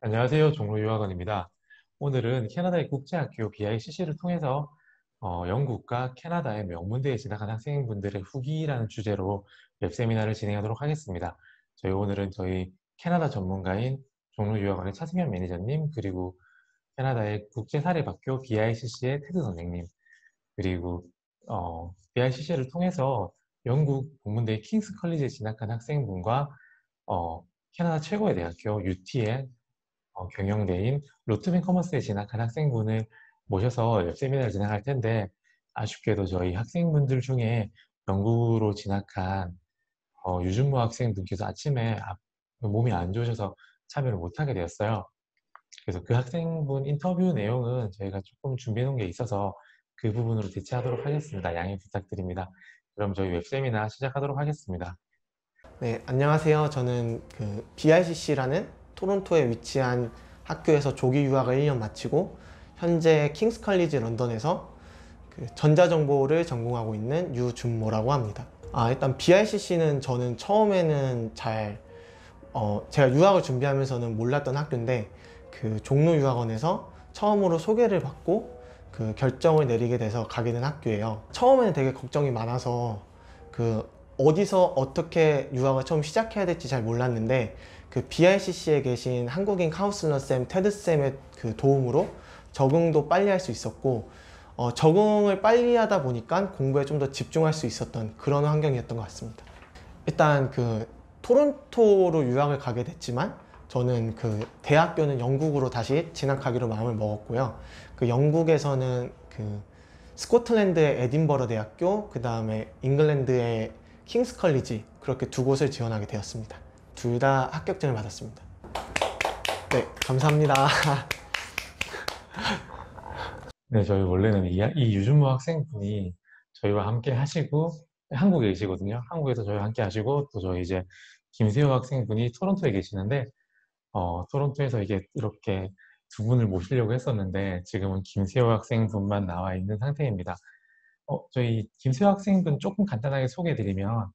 안녕하세요. 종로유학원입니다. 오늘은 캐나다의 국제학교 BICC를 통해서 영국과 캐나다의 명문대에 진학한 학생분들의 후기라는 주제로 웹세미나를 진행하도록 하겠습니다. 오늘은 저희 캐나다 전문가인 종로유학원의 차승현 매니저님, 그리고 캐나다의 국제사립학교 BICC의 테드 선생님, 그리고 BICC를 통해서 영국 본문대 킹스 컬리지에 진학한 학생분과 캐나다 최고의 대학교 UT의 경영대인 로트맨 커머스에 진학한 학생분을 모셔서 웹 세미나를 진행할 텐데, 아쉽게도 저희 학생분들 중에 영구로 진학한 유준모 학생분께서 아침에 몸이 안 좋으셔서 참여를 못하게 되었어요. 그래서 그 학생분 인터뷰 내용은 저희가 조금 준비해 놓은 게 있어서 그 부분으로 대체하도록 하겠습니다. 양해 부탁드립니다. 그럼 저희 웹 세미나 시작하도록 하겠습니다. 네, 안녕하세요. 저는 BICC라는 토론토에 위치한 학교에서 조기 유학을 1년 마치고 현재 킹스 컬리지 런던에서 전자정보를 전공하고 있는 유준모라고 합니다. 일단 BICC는 저는 처음에는 제가 유학을 준비하면서는 몰랐던 학교인데 종로유학원에서 처음으로 소개를 받고 결정을 내리게 돼서 가게 된 학교예요. 처음에는 되게 걱정이 많아서 어디서 어떻게 유학을 처음 시작해야 될지 잘 몰랐는데 BICC에 계신 한국인 카운슬러 쌤, 테드 쌤의 도움으로 적응도 빨리 할 수 있었고 적응을 빨리 하다 보니까 공부에 좀 더 집중할 수 있었던 그런 환경이었던 것 같습니다. 일단 토론토로 유학을 가게 됐지만 저는 대학교는 영국으로 다시 진학하기로 마음을 먹었고요. 영국에서는 스코틀랜드의 에딘버러 대학교, 그 다음에 잉글랜드의 킹스 컬리지, 그렇게 두 곳을 지원하게 되었습니다. 둘 다 합격증을 받았습니다. 네, 감사합니다. 네, 저희 원래는 이 유준모 학생분이 저희와 함께 하시고, 한국에 계시거든요. 한국에서 저희와 함께 하시고, 또 저희 이제 김세호 학생분이 토론토에 계시는데, 토론토에서 이게 이렇게 두 분을 모시려고 했었는데, 지금은 김세호 학생분만 나와 있는 상태입니다. 저희 김세호 학생분 조금 간단하게 소개해드리면,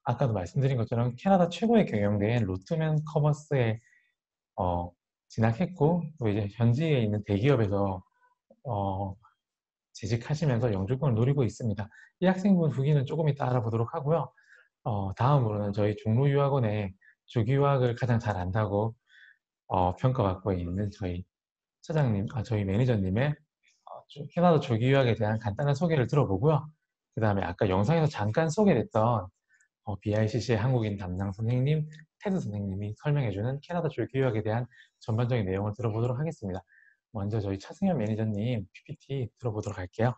아까도 말씀드린 것처럼 캐나다 최고의 경영대인 로트맨 커머스에 어, 진학했고, 또 이제 현지에 있는 대기업에서 어, 재직하시면서 영주권을 노리고 있습니다. 이 학생분 후기는 조금 이따 알아보도록 하고요. 다음으로는 저희 종로유학원의 조기유학을 가장 잘 안다고 평가받고 있는 저희 차장님, 저희 매니저님의 캐나다 조기유학에 대한 간단한 소개를 들어보고요. 그 다음에 아까 영상에서 잠깐 소개됐던 BICC의 한국인 담당 선생님, 테드 선생님이 설명해주는 캐나다 조기유학에 대한 전반적인 내용을 들어보도록 하겠습니다. 먼저 저희 차승현 매니저님 PPT 들어보도록 할게요.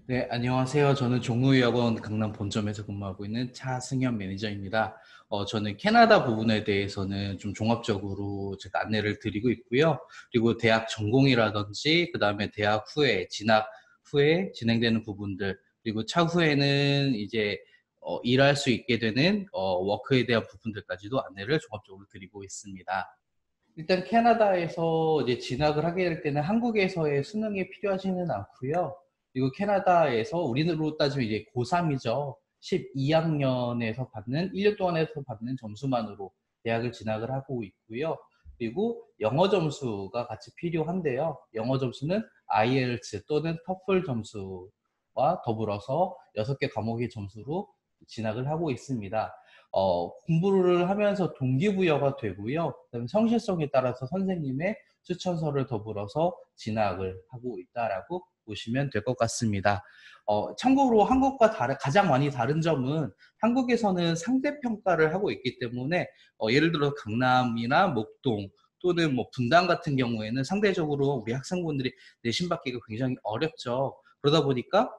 네, 안녕하세요. 저는 종로유학원 강남 본점에서 근무하고 있는 차승현 매니저입니다. 저는 캐나다 부분에 대해서는 좀 종합적으로 제가 안내를 드리고 있고요. 그리고 대학 전공이라든지, 그 다음에 대학 후에, 진학 후에 진행되는 부분들, 그리고 차후에는 이제, 일할 수 있게 되는, 워크에 대한 부분들까지도 안내를 종합적으로 드리고 있습니다. 일단 캐나다에서 이제 진학을 하게 될 때는 한국에서의 수능이 필요하지는 않고요. 그리고 캐나다에서 우리로 따지면 이제 고3이죠. 12학년에서 받는 1년 동안에서 받는 점수만으로 대학을 진학을 하고 있고요. 그리고 영어 점수가 같이 필요한데요. 영어 점수는 IELTS 또는 TOEFL 점수와 더불어서 6개 과목의 점수로 진학을 하고 있습니다. 공부를 하면서 동기부여가 되고요. 그다음에 성실성에 따라서 선생님의 추천서를 더불어서 진학을 하고 있다라고 보시면 될 것 같습니다. 참고로 한국과 가장 많이 다른 점은 한국에서는 상대평가를 하고 있기 때문에 예를 들어 강남이나 목동 또는 뭐 분당 같은 경우에는 상대적으로 우리 학생분들이 내신 받기가 굉장히 어렵죠. 그러다 보니까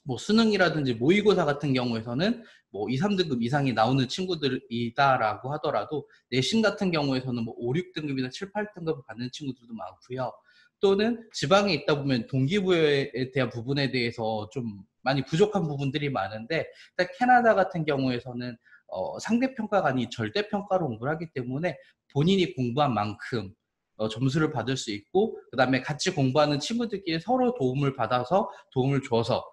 뭐 수능이라든지 모의고사 같은 경우에서는 뭐 2, 3등급 이상이 나오는 친구들이다라고 하더라도 내신 같은 경우에서는 뭐 5, 6등급이나 7, 8등급을 받는 친구들도 많고요. 또는 지방에 있다 보면 동기부여에 대한 부분에 대해서 좀 많이 부족한 부분들이 많은데 일단 캐나다 같은 경우에서는 상대평가가 아닌 절대평가로 공부를 하기 때문에 본인이 공부한 만큼 점수를 받을 수 있고 그 다음에 같이 공부하는 친구들끼리 서로 도움을 받아서 도움을 줘서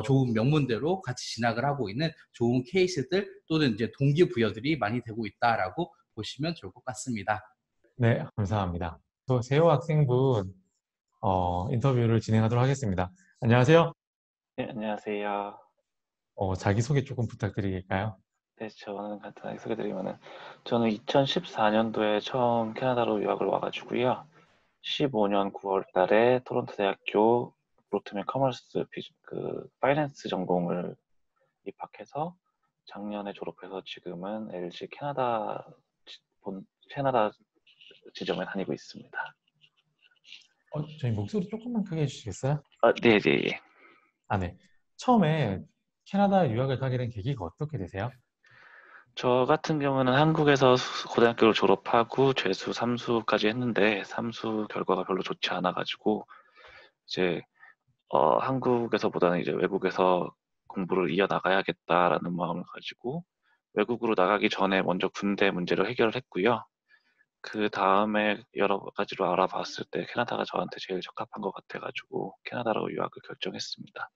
좋은 명문대로 같이 진학을 하고 있는 좋은 케이스들 또는 이제 동기부여들이 많이 되고 있다라고 보시면 좋을 것 같습니다. 네, 감사합니다. 또 세호 학생분 인터뷰를 진행하도록 하겠습니다. 안녕하세요. 네, 안녕하세요. 자기소개 조금 부탁드릴까요? 네, 저는 간단하게 소개드리면은, 저는 2014년도에 처음 캐나다로 유학을 와가지고요. 15년 9월 달에 토론토 대학교 로트맨 커머스 파이낸스 전공을 입학해서 작년에 졸업해서 지금은 LG 캐나다 지점에 다니고 있습니다. 저희 목소리 조금만 크게 해주시겠어요? 네, 네, 예. 네. 처음에 캐나다 유학을 가게 된 계기가 어떻게 되세요? 저 같은 경우는 한국에서 고등학교를 졸업하고 재수 3수까지 했는데 3수 결과가 별로 좋지 않아가지고 이제 한국에서보다는 이제 외국에서 공부를 이어나가야겠다라는 마음을 가지고 외국으로 나가기 전에 먼저 군대 문제를 해결을 했고요. 그 다음에 여러 가지로 알아봤을 때 캐나다가 저한테 제일 적합한 것 같아가지고 캐나다로 유학을 결정했습니다.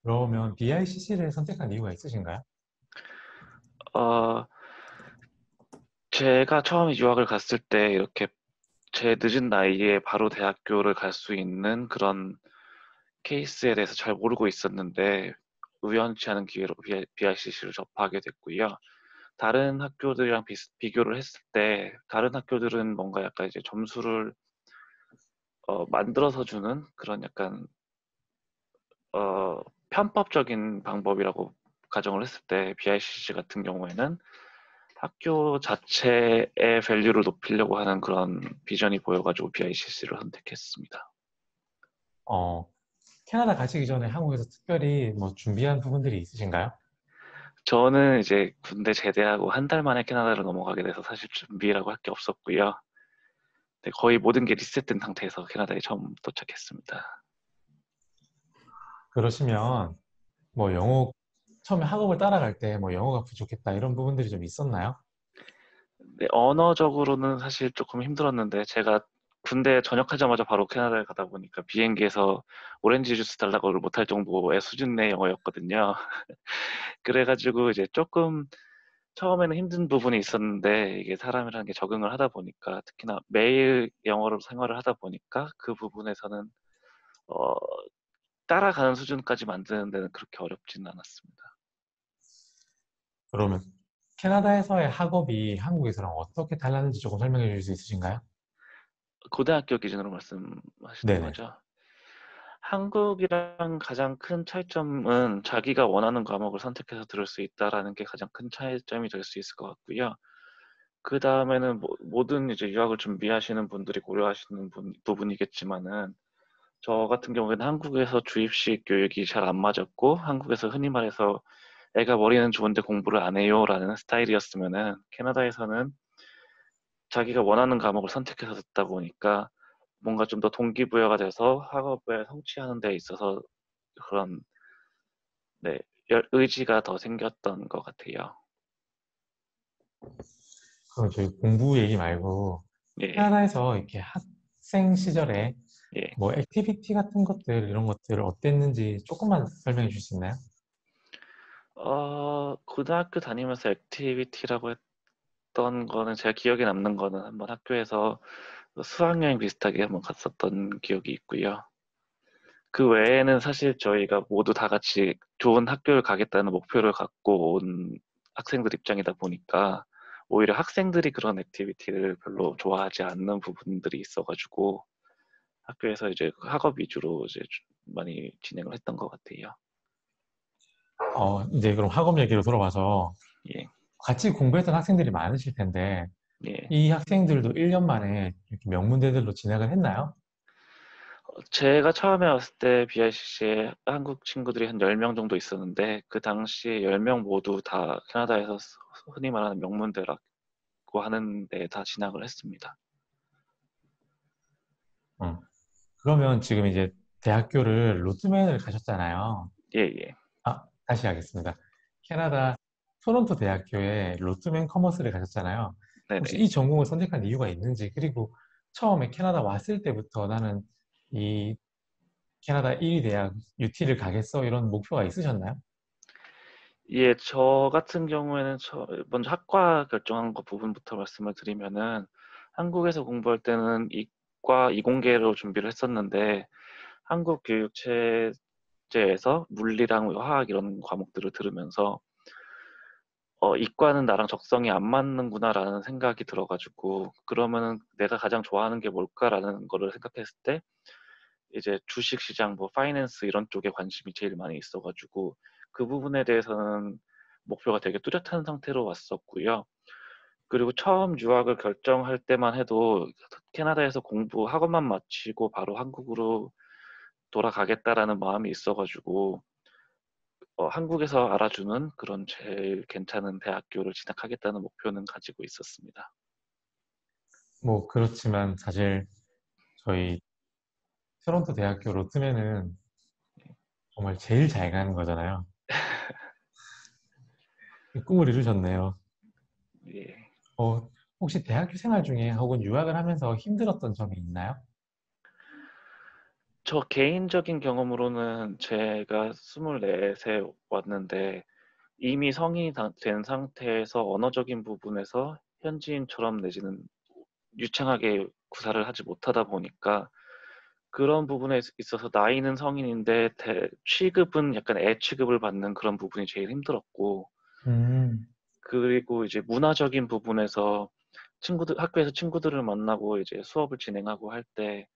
그러면 BICC를 선택한 이유가 있으신가요? 어, 제가 처음 유학을 갔을 때 이렇게 제 늦은 나이에 바로 대학교를 갈 수 있는 그런 케이스에 대해서 잘 모르고 있었는데 우연치 않은 기회로 BICC를 접하게 됐고요. 다른 학교들이랑 비교를 했을 때 다른 학교들은 뭔가 약간 이제 점수를 만들어서 주는 그런 약간 어, 편법적인 방법이라고 가정을 했을 때 BICC 같은 경우에는 학교 자체의 밸류를 높이려고 하는 그런 비전이 보여가지고 BICC를 선택했습니다. 어, 캐나다 가시기 전에 한국에서 특별히 뭐 준비한 부분들이 있으신가요? 저는 이제 군대 제대하고 한 달 만에 캐나다로 넘어가게 돼서 사실 준비라고 할 게 없었고요. 네, 거의 모든 게 리셋된 상태에서 캐나다에 처음 도착했습니다. 그러시면 뭐 영어 처음에 학업을 따라갈 때 뭐 영어가 부족했다 이런 부분들이 좀 있었나요? 네, 언어적으로는 사실 조금 힘들었는데 제가 군대 전역하자마자 바로 캐나다에 가다 보니까 비행기에서 오렌지 주스 달라고를 못할 정도의 수준의 영어였거든요. 그래가지고 이제 조금 처음에는 힘든 부분이 있었는데 이게 사람이라는 게 적응을 하다 보니까 특히나 매일 영어로 생활을 하다 보니까 그 부분에서는 어, 따라가는 수준까지 만드는 데는 그렇게 어렵지는 않았습니다. 그러면 캐나다에서의 학업이 한국에서랑 어떻게 달랐는지 조금 설명해 주실 수 있으신가요? 고등학교 기준으로 말씀하시는 네네. 거죠? 한국이랑 가장 큰 차이점은 자기가 원하는 과목을 선택해서 들을 수 있다라는 게 가장 큰 차이점이 될 수 있을 것 같고요. 그 다음에는 모든 이제 유학을 준비하시는 분들이 고려하시는 부분이겠지만은 저 같은 경우에는 한국에서 주입식 교육이 잘 안 맞았고 한국에서 흔히 말해서 애가 머리는 좋은데 공부를 안 해요라는 스타일이었으면은 캐나다에서는 자기가 원하는 과목을 선택해서 듣다 보니까 뭔가 좀 더 동기부여가 돼서 학업에 성취하는 데 있어서 그런 네, 의지가 더 생겼던 것 같아요. 그럼 저희 공부 얘기 말고 예, 캐나다에서 이렇게 학생 시절에 예. 뭐 액티비티 같은 것들 이런 것들 어땠는지 조금만 설명해 주실 수 있나요? 고등학교 다니면서 액티비티라고 했던 거는 제가 기억에 남는 거는 한번 학교에서 수학여행 비슷하게 한번 갔었던 기억이 있고요. 그 외에는 사실 저희가 모두 다 같이 좋은 학교를 가겠다는 목표를 갖고 온 학생들 입장이다 보니까 오히려 학생들이 그런 액티비티를 별로 좋아하지 않는 부분들이 있어가지고 학교에서 이제 학업 위주로 이제 많이 진행을 했던 것 같아요. 이제 그럼 학업 얘기로 돌아와서 예, 같이 공부했던 학생들이 많으실 텐데 예. 이 학생들도 1년 만에 이렇게 명문대들로 진학을 했나요? 제가 처음에 왔을 때 BICC에 한국 친구들이 한 10명 정도 있었는데 그 당시에 10명 모두 다 캐나다에서 흔히 말하는 명문대라고 하는 데 다 진학을 했습니다. 음. 그러면 지금 이제 대학교를 로트맨을 가셨잖아요. 예, 예. 다시 하겠습니다. 캐나다 토론토 대학교에 로트맨 커머스를 가셨잖아요. 혹시 네네. 이 전공을 선택한 이유가 있는지, 그리고 처음에 캐나다 왔을 때부터 나는 이 캐나다 1위 대학 UT를 가겠어 이런 목표가 있으셨나요? 예, 저 같은 경우에는 먼저 학과 결정한 거 부분부터 말씀을 드리면은 한국에서 공부할 때는 이과 이공계로 준비를 했었는데 한국 교육 체제에서 물리랑 화학 이런 과목들을 들으면서 이과는 나랑 적성이 안 맞는구나라는 생각이 들어가지고 그러면은 내가 가장 좋아하는 게 뭘까라는 거를 생각했을 때 이제 주식시장, 뭐 파이낸스 이런 쪽에 관심이 제일 많이 있어가지고 그 부분에 대해서는 목표가 되게 뚜렷한 상태로 왔었고요. 그리고 처음 유학을 결정할 때만 해도 캐나다에서 공부 학원만 마치고 바로 한국으로 돌아가겠다라는 마음이 있어가지고 한국에서 알아주는 그런 제일 괜찮은 대학교를 진학하겠다는 목표는 가지고 있었습니다. 뭐 그렇지만 사실 저희 토론토 대학교로 뜨면은 정말 제일 잘 가는 거잖아요. 꿈을 이루셨네요. 예. 어, 혹시 대학교 생활 중에 혹은 유학을 하면서 힘들었던 점이 있나요? 저 개인적인 경험으로는 제가 24세 왔는데 이미 성인이 된 상태에서 언어적인 부분에서 현지인처럼 내지는 유창하게 구사를 하지 못하다 보니까 그런 부분에 있어서 나이는 성인인데 취급은 약간 애 취급을 받는 그런 부분이 제일 힘들었고 음, 그리고 이제 문화적인 부분에서 학교에서 친구들을 만나고 이제 수업을 진행하고 할 때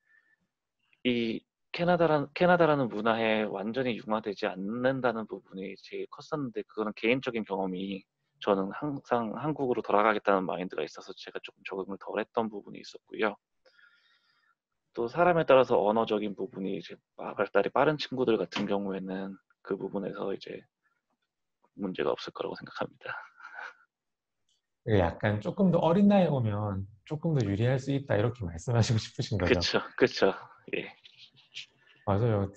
이 캐나다라는 문화에 완전히 융화되지 않는다는 부분이 제일 컸었는데 그거는 개인적인 경험이 저는 항상 한국으로 돌아가겠다는 마인드가 있어서 제가 조금 적응을 덜 했던 부분이 있었고요. 또 사람에 따라서 언어적인 부분이 이제 발달이 빠른 친구들 같은 경우에는 그 부분에서 이제 문제가 없을 거라고 생각합니다. 이게 약간 조금 더 어린 나이에 오면 조금 더 유리할 수 있다 이렇게 말씀하시고 싶으신 거죠? 그쵸, 그쵸. 예, 맞아요.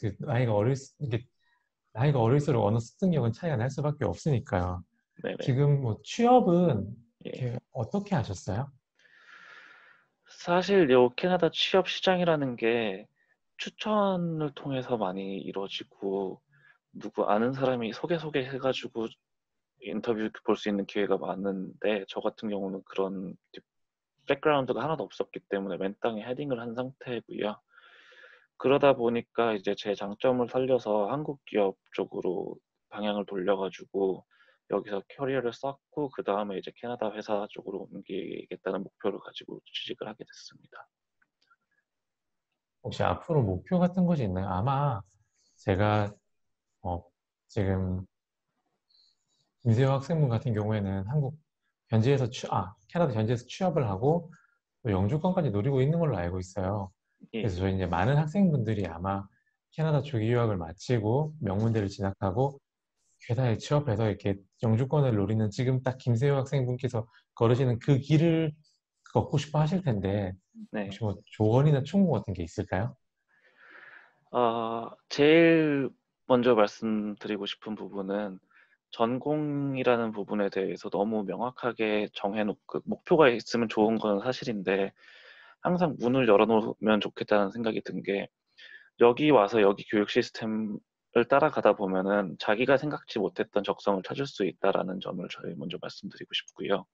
이게 나이가 어릴수록 언어 습득력은 차이가 날 수밖에 없으니까요. 네네. 지금 뭐 취업은 예. 이렇게 어떻게 하셨어요? 사실 요 캐나다 취업 시장이라는 게 추천을 통해서 많이 이루어지고 누구 아는 사람이 소개해가지고 인터뷰 볼 수 있는 기회가 많은데 저 같은 경우는 그런 백그라운드가 하나도 없었기 때문에 맨땅에 헤딩을 한 상태고요. 그러다 보니까 이제 제 장점을 살려서 한국 기업 쪽으로 방향을 돌려가지고 여기서 커리어를 쌓고 그 다음에 이제 캐나다 회사 쪽으로 옮기겠다는 목표를 가지고 취직을 하게 됐습니다. 혹시 앞으로 목표 같은 것이 있나요? 아마 제가 어, 지금 김세호 학생분 같은 경우에는 캐나다 현지에서 취업을 하고 또 영주권까지 노리고 있는 걸로 알고 있어요. 예, 그래서 저희 이제 많은 학생분들이 아마 캐나다 조기 유학을 마치고 명문대를 진학하고 회사에 취업해서 이렇게 영주권을 노리는 지금 딱 김세호 학생분께서 걸으시는 그 길을 걷고 싶어 하실 텐데 네. 혹시 뭐 조언이나 충고 같은 게 있을까요? 제일 먼저 말씀드리고 싶은 부분은 전공이라는 부분에 대해서 너무 명확하게 정해놓고 목표가 있으면 좋은 건 사실인데 항상 문을 열어놓으면 좋겠다는 생각이 든 게 여기 와서 여기 교육 시스템을 따라가다 보면은 자기가 생각지 못했던 적성을 찾을 수 있다라는 점을 저희 먼저 말씀드리고 싶고요.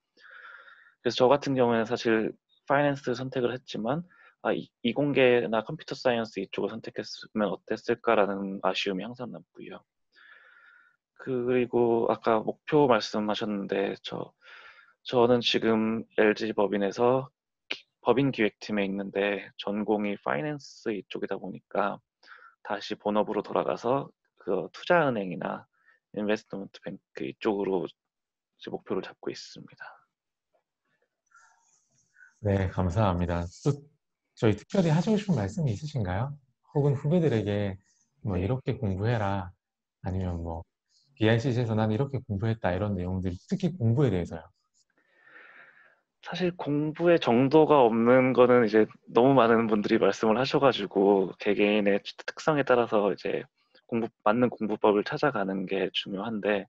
그래서 저 같은 경우에는 사실 파이낸스 선택을 했지만 이공계나 컴퓨터 사이언스 이쪽을 선택했으면 어땠을까라는 아쉬움이 항상 남고요. 그리고 아까 목표 말씀하셨는데 저는 지금 LG 법인에서 법인 기획팀에 있는데 전공이 파이낸스 이쪽이다 보니까 다시 본업으로 돌아가서 그 투자은행이나 인베스트먼트 뱅크 이쪽으로 이제 목표를 잡고 있습니다. 네, 감사합니다. 또 저희 특별히 하시고 싶은 말씀이 있으신가요? 혹은 후배들에게 뭐 네. 이렇게 공부해라 아니면 뭐 BICC에서 난 이렇게 공부했다 이런 내용들 특히 공부에 대해서요. 사실 공부의 정도가 없는 거는 이제 너무 많은 분들이 말씀을 하셔가지고 개개인의 특성에 따라서 이제 맞는 공부법을 찾아가는 게 중요한데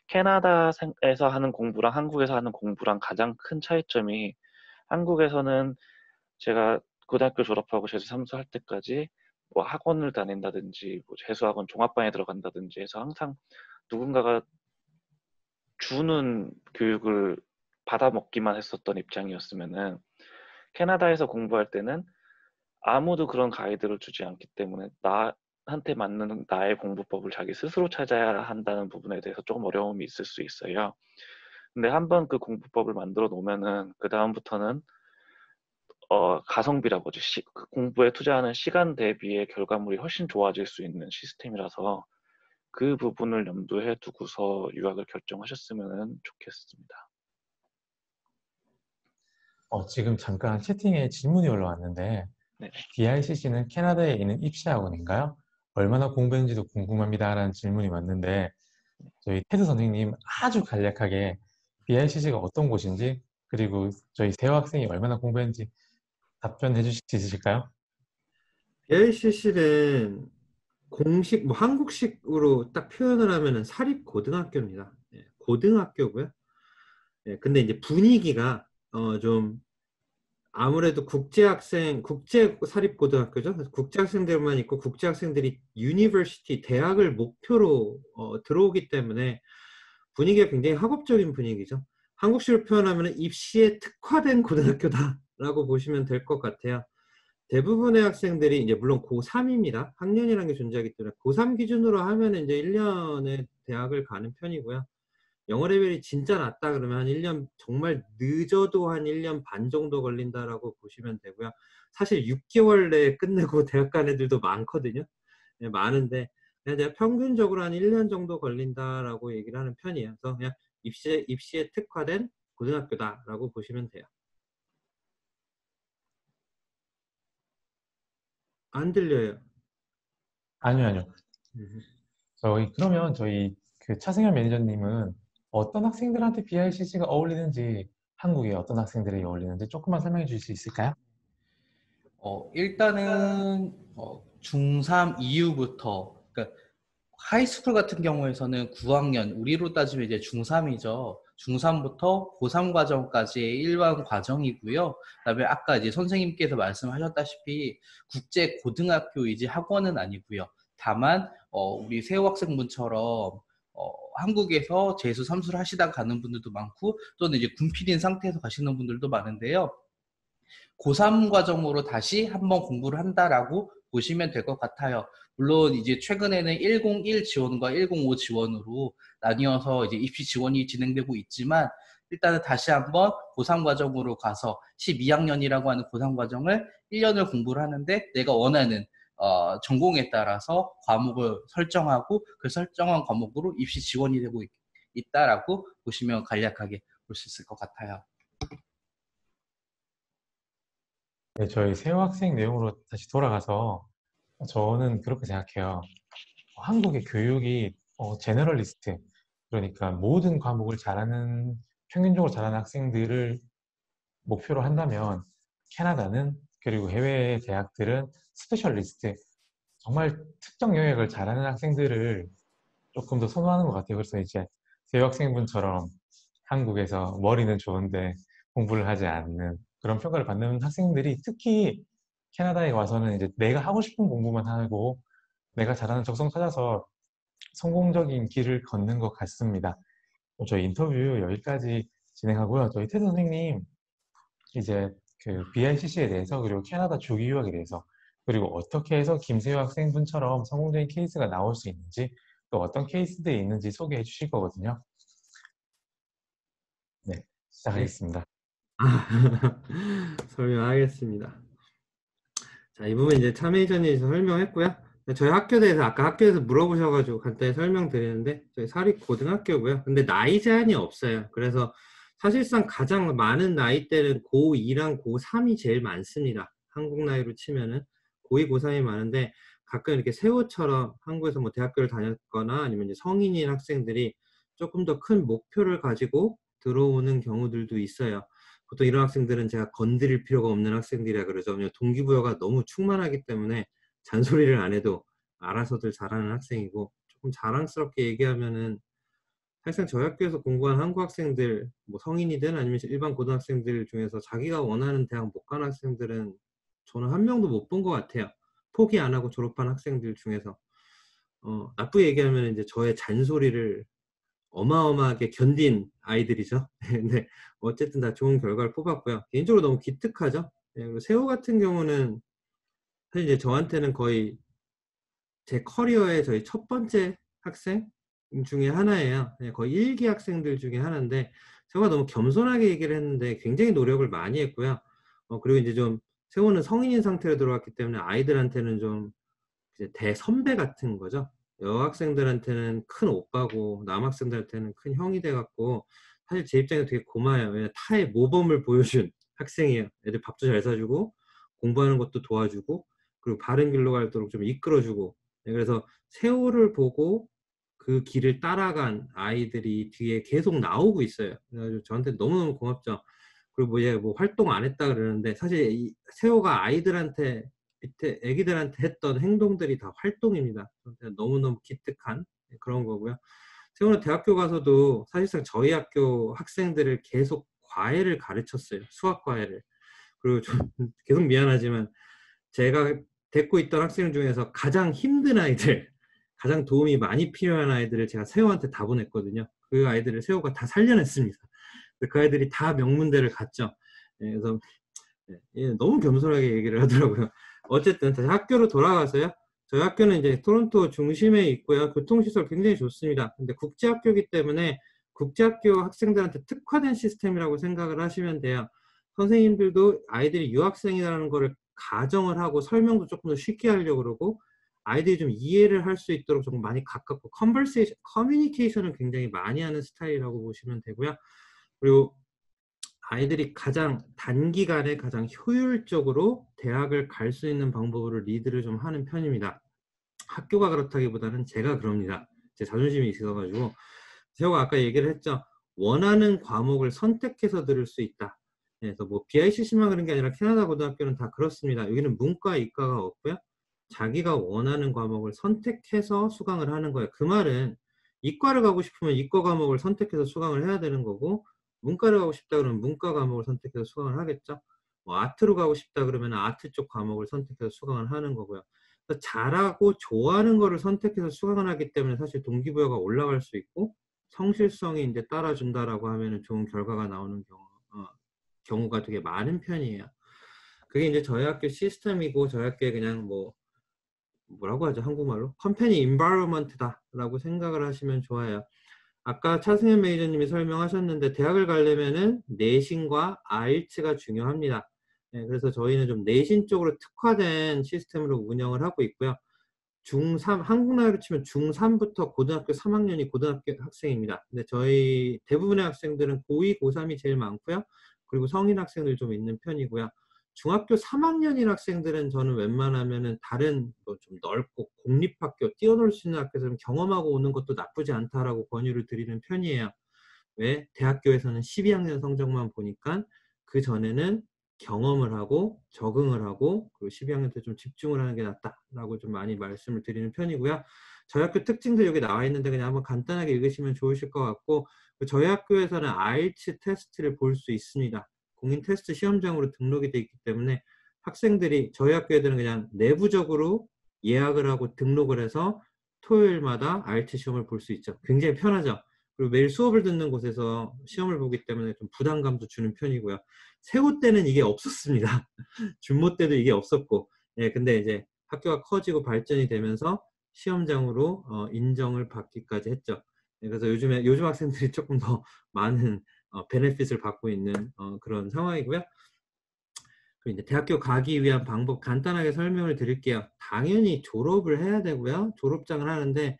캐나다에서 하는 공부랑 한국에서 하는 공부랑 가장 큰 차이점이 한국에서는 제가 고등학교 졸업하고 제주 삼수할 때까지 뭐 학원을 다닌다든지 뭐 재수학원 종합반에 들어간다든지 해서 항상 누군가가 주는 교육을 받아먹기만 했었던 입장이었으면은 캐나다에서 공부할 때는 아무도 그런 가이드를 주지 않기 때문에 나한테 맞는 나의 공부법을 자기 스스로 찾아야 한다는 부분에 대해서 조금 어려움이 있을 수 있어요. 근데 한번 그 공부법을 만들어 놓으면은 그 다음부터는 가성비라고 하죠. 그 공부에 투자하는 시간 대비의 결과물이 훨씬 좋아질 수 있는 시스템이라서 그 부분을 염두에 두고서 유학을 결정하셨으면 좋겠습니다. 지금 잠깐 채팅에 질문이 올라왔는데, 네. BICC는 캐나다에 있는 입시학원인가요? 얼마나 공부했는지도 궁금합니다라는 질문이 왔는데, 저희 테드 선생님 아주 간략하게 BICC가 어떤 곳인지, 그리고 저희 세호 학생이 얼마나 공부했는지 답변해 주실 수 있으실까요? BICC는 공식, 뭐 한국식으로 딱 표현을 하면은 사립 고등학교입니다. 예, 고등학교고요. 예, 근데 이제 분위기가 좀 아무래도 국제 사립 고등학교죠. 그래서 국제학생들만 있고 국제학생들이 유니버시티, 대학을 목표로 들어오기 때문에 분위기가 굉장히 학업적인 분위기죠. 한국식으로 표현하면 입시에 특화된 고등학교다라고 보시면 될 것 같아요. 대부분의 학생들이 이제 물론 고3입니다. 학년이라는 게 존재하기 때문에 고3 기준으로 하면 이제 1년에 대학을 가는 편이고요. 영어 레벨이 진짜 낮다 그러면 한 1년, 정말 늦어도 한 1년 반 정도 걸린다라고 보시면 되고요. 사실 6개월 내에 끝내고 대학 간 애들도 많거든요. 네, 많은데 그냥 제가 평균적으로 한 1년 정도 걸린다라고 얘기를 하는 편이에요. 그래서 그냥 입시에 특화된 고등학교다라고 보시면 돼요. 안 들려요. 아니요. 그러면 저희 그 차승현 매니저님은 어떤 학생들한테 BICC가 어울리는지, 한국에 어떤 학생들이 어울리는지 조금만 설명해 주실 수 있을까요? 일단은 중3 이후부터, 그러니까 하이스쿨 같은 경우에서는 9학년, 우리로 따지면 이제 중3이죠. 중3부터 고3 과정까지의 일반 과정이고요. 그다음에 아까 이제 선생님께서 말씀하셨다시피 국제 고등학교이지 학원은 아니고요. 다만 우리 세호 학생분처럼 한국에서 재수, 삼수를 하시다가 가는 분들도 많고, 또는 이제 군필인 상태에서 가시는 분들도 많은데요. 고3 과정으로 다시 한번 공부를 한다라고 보시면 될 것 같아요. 물론 이제 최근에는 101 지원과 105 지원으로 나뉘어서 이제 입시 지원이 진행되고 있지만, 일단은 다시 한번 고3 과정으로 가서 12학년이라고 하는 고3 과정을 1년을 공부를 하는데, 내가 원하는 전공에 따라서 과목을 설정하고 그 설정한 과목으로 입시 지원이 되고 있다라고 보시면 간략하게 볼 수 있을 것 같아요. 네, 저희 세호 학생 내용으로 다시 돌아가서 저는 그렇게 생각해요. 한국의 교육이 제너럴리스트, 그러니까 모든 과목을 잘하는, 평균적으로 잘하는 학생들을 목표로 한다면, 캐나다는, 그리고 해외 대학들은 스페셜리스트, 정말 특정 영역을 잘하는 학생들을 조금 더 선호하는 것 같아요. 그래서 이제 세호 학생분처럼 한국에서 머리는 좋은데 공부를 하지 않는 그런 평가를 받는 학생들이 특히 캐나다에 와서는 이제 내가 하고 싶은 공부만 하고 내가 잘하는 적성 찾아서 성공적인 길을 걷는 것 같습니다. 저희 인터뷰 여기까지 진행하고요. 저희 테드 선생님 이제 그 BICC에 대해서, 그리고 캐나다 조기 유학에 대해서, 그리고 어떻게 해서 김세호 학생분처럼 성공적인 케이스가 나올 수 있는지, 또 어떤 케이스들이 있는지 소개해 주실 거거든요. 네, 네. 시작하겠습니다. 설명하겠습니다. 자, 이 부분 이제 차 매니저님께서 설명했고요. 저희 학교 대해서 아까 학교에서 물어보셔가지고 간단히 설명드리는데, 저희 사립 고등학교고요. 근데 나이 제한이 없어요. 그래서 사실상 가장 많은 나이대는 고2랑 고3이 제일 많습니다. 한국 나이로 치면은 고2, 고3이 많은데, 가끔 이렇게 세호처럼 한국에서 뭐 대학교를 다녔거나 아니면 이제 성인인 학생들이 조금 더 큰 목표를 가지고 들어오는 경우들도 있어요. 보통 이런 학생들은 제가 건드릴 필요가 없는 학생들이라 그러죠. 왜냐면 동기부여가 너무 충만하기 때문에 잔소리를 안 해도 알아서들 잘하는 학생이고, 조금 자랑스럽게 얘기하면은 사실상 저희 학교에서 공부한 한국 학생들, 뭐 성인이든 아니면 일반 고등학생들 중에서 자기가 원하는 대학 못 간 학생들은 저는 한 명도 못 본 것 같아요. 포기 안 하고 졸업한 학생들 중에서. 나쁘게 얘기하면 이제 저의 잔소리를 어마어마하게 견딘 아이들이죠. 근데 어쨌든 다 좋은 결과를 뽑았고요. 개인적으로 너무 기특하죠. 그리고 세호 같은 경우는 사실 이제 저한테는 거의 제 커리어의 저희 첫 번째 학생 중에 하나예요. 거의 1기 학생들 중에 하나인데 세호가 너무 겸손하게 얘기를 했는데 굉장히 노력을 많이 했고요. 그리고 이제 좀 세호는 성인인 상태로 들어왔기 때문에 아이들한테는 좀 이제 대선배 같은 거죠. 여학생들한테는 큰 오빠고 남학생들한테는 큰 형이 돼갖고 사실 제 입장에서 되게 고마워요. 왜냐면 타의 모범을 보여준 학생이에요. 애들 밥도 잘 사주고 공부하는 것도 도와주고 그리고 바른 길로 갈도록 좀 이끌어주고 그래서 세월을 보고 그 길을 따라간 아이들이 뒤에 계속 나오고 있어요. 그래서 저한테 너무너무 고맙죠. 그리고 뭐 얘 뭐 활동 안 했다 그러는데 사실 이 세호가 아이들한테 밑에 애기들한테 했던 행동들이 다 활동입니다. 저한테 너무너무 기특한 그런 거고요. 세호는 대학교 가서도 사실상 저희 학교 학생들을 계속 과외를 가르쳤어요. 수학 과외를. 그리고 좀 계속 미안하지만 제가 데리고 있던 학생 중에서 가장 힘든 아이들, 가장 도움이 많이 필요한 아이들을 제가 세호한테 다 보냈거든요. 그 아이들을 세호가 다 살려냈습니다. 그 아이들이 다 명문대를 갔죠. 그래서 너무 겸손하게 얘기를 하더라고요. 어쨌든 다시 학교로 돌아가서요. 저희 학교는 이제 토론토 중심에 있고요. 교통시설 굉장히 좋습니다. 근데 국제학교이기 때문에 국제학교 학생들한테 특화된 시스템이라고 생각을 하시면 돼요. 선생님들도 아이들이 유학생이라는 거를 가정을 하고 설명도 조금 더 쉽게 하려고 그러고 아이들이 좀 이해를 할 수 있도록 조금 많이 가깝고 커뮤니케이션을 굉장히 많이 하는 스타일이라고 보시면 되고요. 그리고 아이들이 가장 단기간에 가장 효율적으로 대학을 갈 수 있는 방법으로 리드를 좀 하는 편입니다. 학교가 그렇다기보다는 제가 그럽니다. 제 자존심이 있어가지고 제가 아까 얘기를 했죠. 원하는 과목을 선택해서 들을 수 있다. 그래서 뭐 BICC만 그런 게 아니라 캐나다 고등학교는 다 그렇습니다. 여기는 문과, 이과가 없고요. 자기가 원하는 과목을 선택해서 수강을 하는 거예요. 그 말은 이과를 가고 싶으면 이과 과목을 선택해서 수강을 해야 되는 거고 문과를 가고 싶다 그러면 문과 과목을 선택해서 수강을 하겠죠. 뭐 아트로 가고 싶다 그러면 아트 쪽 과목을 선택해서 수강을 하는 거고요. 잘하고 좋아하는 거를 선택해서 수강을 하기 때문에 사실 동기부여가 올라갈 수 있고 성실성이 이제 따라준다라고 하면은 좋은 결과가 나오는 경우가 되게 많은 편이에요. 그게 이제 저희 학교 시스템이고 저희 학교에 그냥 뭐라고 하죠? 한국말로? 컴퍼니 인바이러먼트다라고 생각을 하시면 좋아요. 아까 차승현 매니저님이 설명하셨는데 대학을 가려면은 내신과 IELTS가 중요합니다. 그래서 저희는 좀 내신 쪽으로 특화된 시스템으로 운영을 하고 있고요. 중3, 한국 나이로 치면 중3부터 고등학교 3학년이 고등학교 학생입니다. 근데 저희 대부분의 학생들은 고2, 고3이 제일 많고요. 그리고 성인 학생들 좀 있는 편이고요. 중학교 3학년인 학생들은 저는 웬만하면은 다른 좀 넓고 공립학교, 뛰어놀 수 있는 학교에서 좀 경험하고 오는 것도 나쁘지 않다라고 권유를 드리는 편이에요. 왜? 대학교에서는 12학년 성적만 보니까 그 전에는 경험을 하고 적응을 하고 그리고 12학년 때 좀 집중을 하는 게 낫다라고 좀 많이 말씀을 드리는 편이고요. 저희 학교 특징들 여기 나와 있는데 그냥 한번 간단하게 읽으시면 좋으실 것 같고 저희 학교에서는 IELTS 테스트를 볼 수 있습니다. 공인 테스트 시험장으로 등록이 돼 있기 때문에 학생들이 저희 학교 애들은 그냥 내부적으로 예약을 하고 등록을 해서 토요일마다 IELTS 시험을 볼 수 있죠. 굉장히 편하죠. 그리고 매일 수업을 듣는 곳에서 시험을 보기 때문에 좀 부담감도 주는 편이고요. 세호 때는 이게 없었습니다. 준모 때도 이게 없었고, 근데 이제 학교가 커지고 발전이 되면서 시험장으로 인정을 받기까지 했죠. 그래서 요즘 학생들이 조금 더 많은 베네핏을 받고 있는 그런 상황이고요. 그리고 이제 대학교 가기 위한 방법 간단하게 설명을 드릴게요. 당연히 졸업을 해야 되고요. 졸업장을 하는데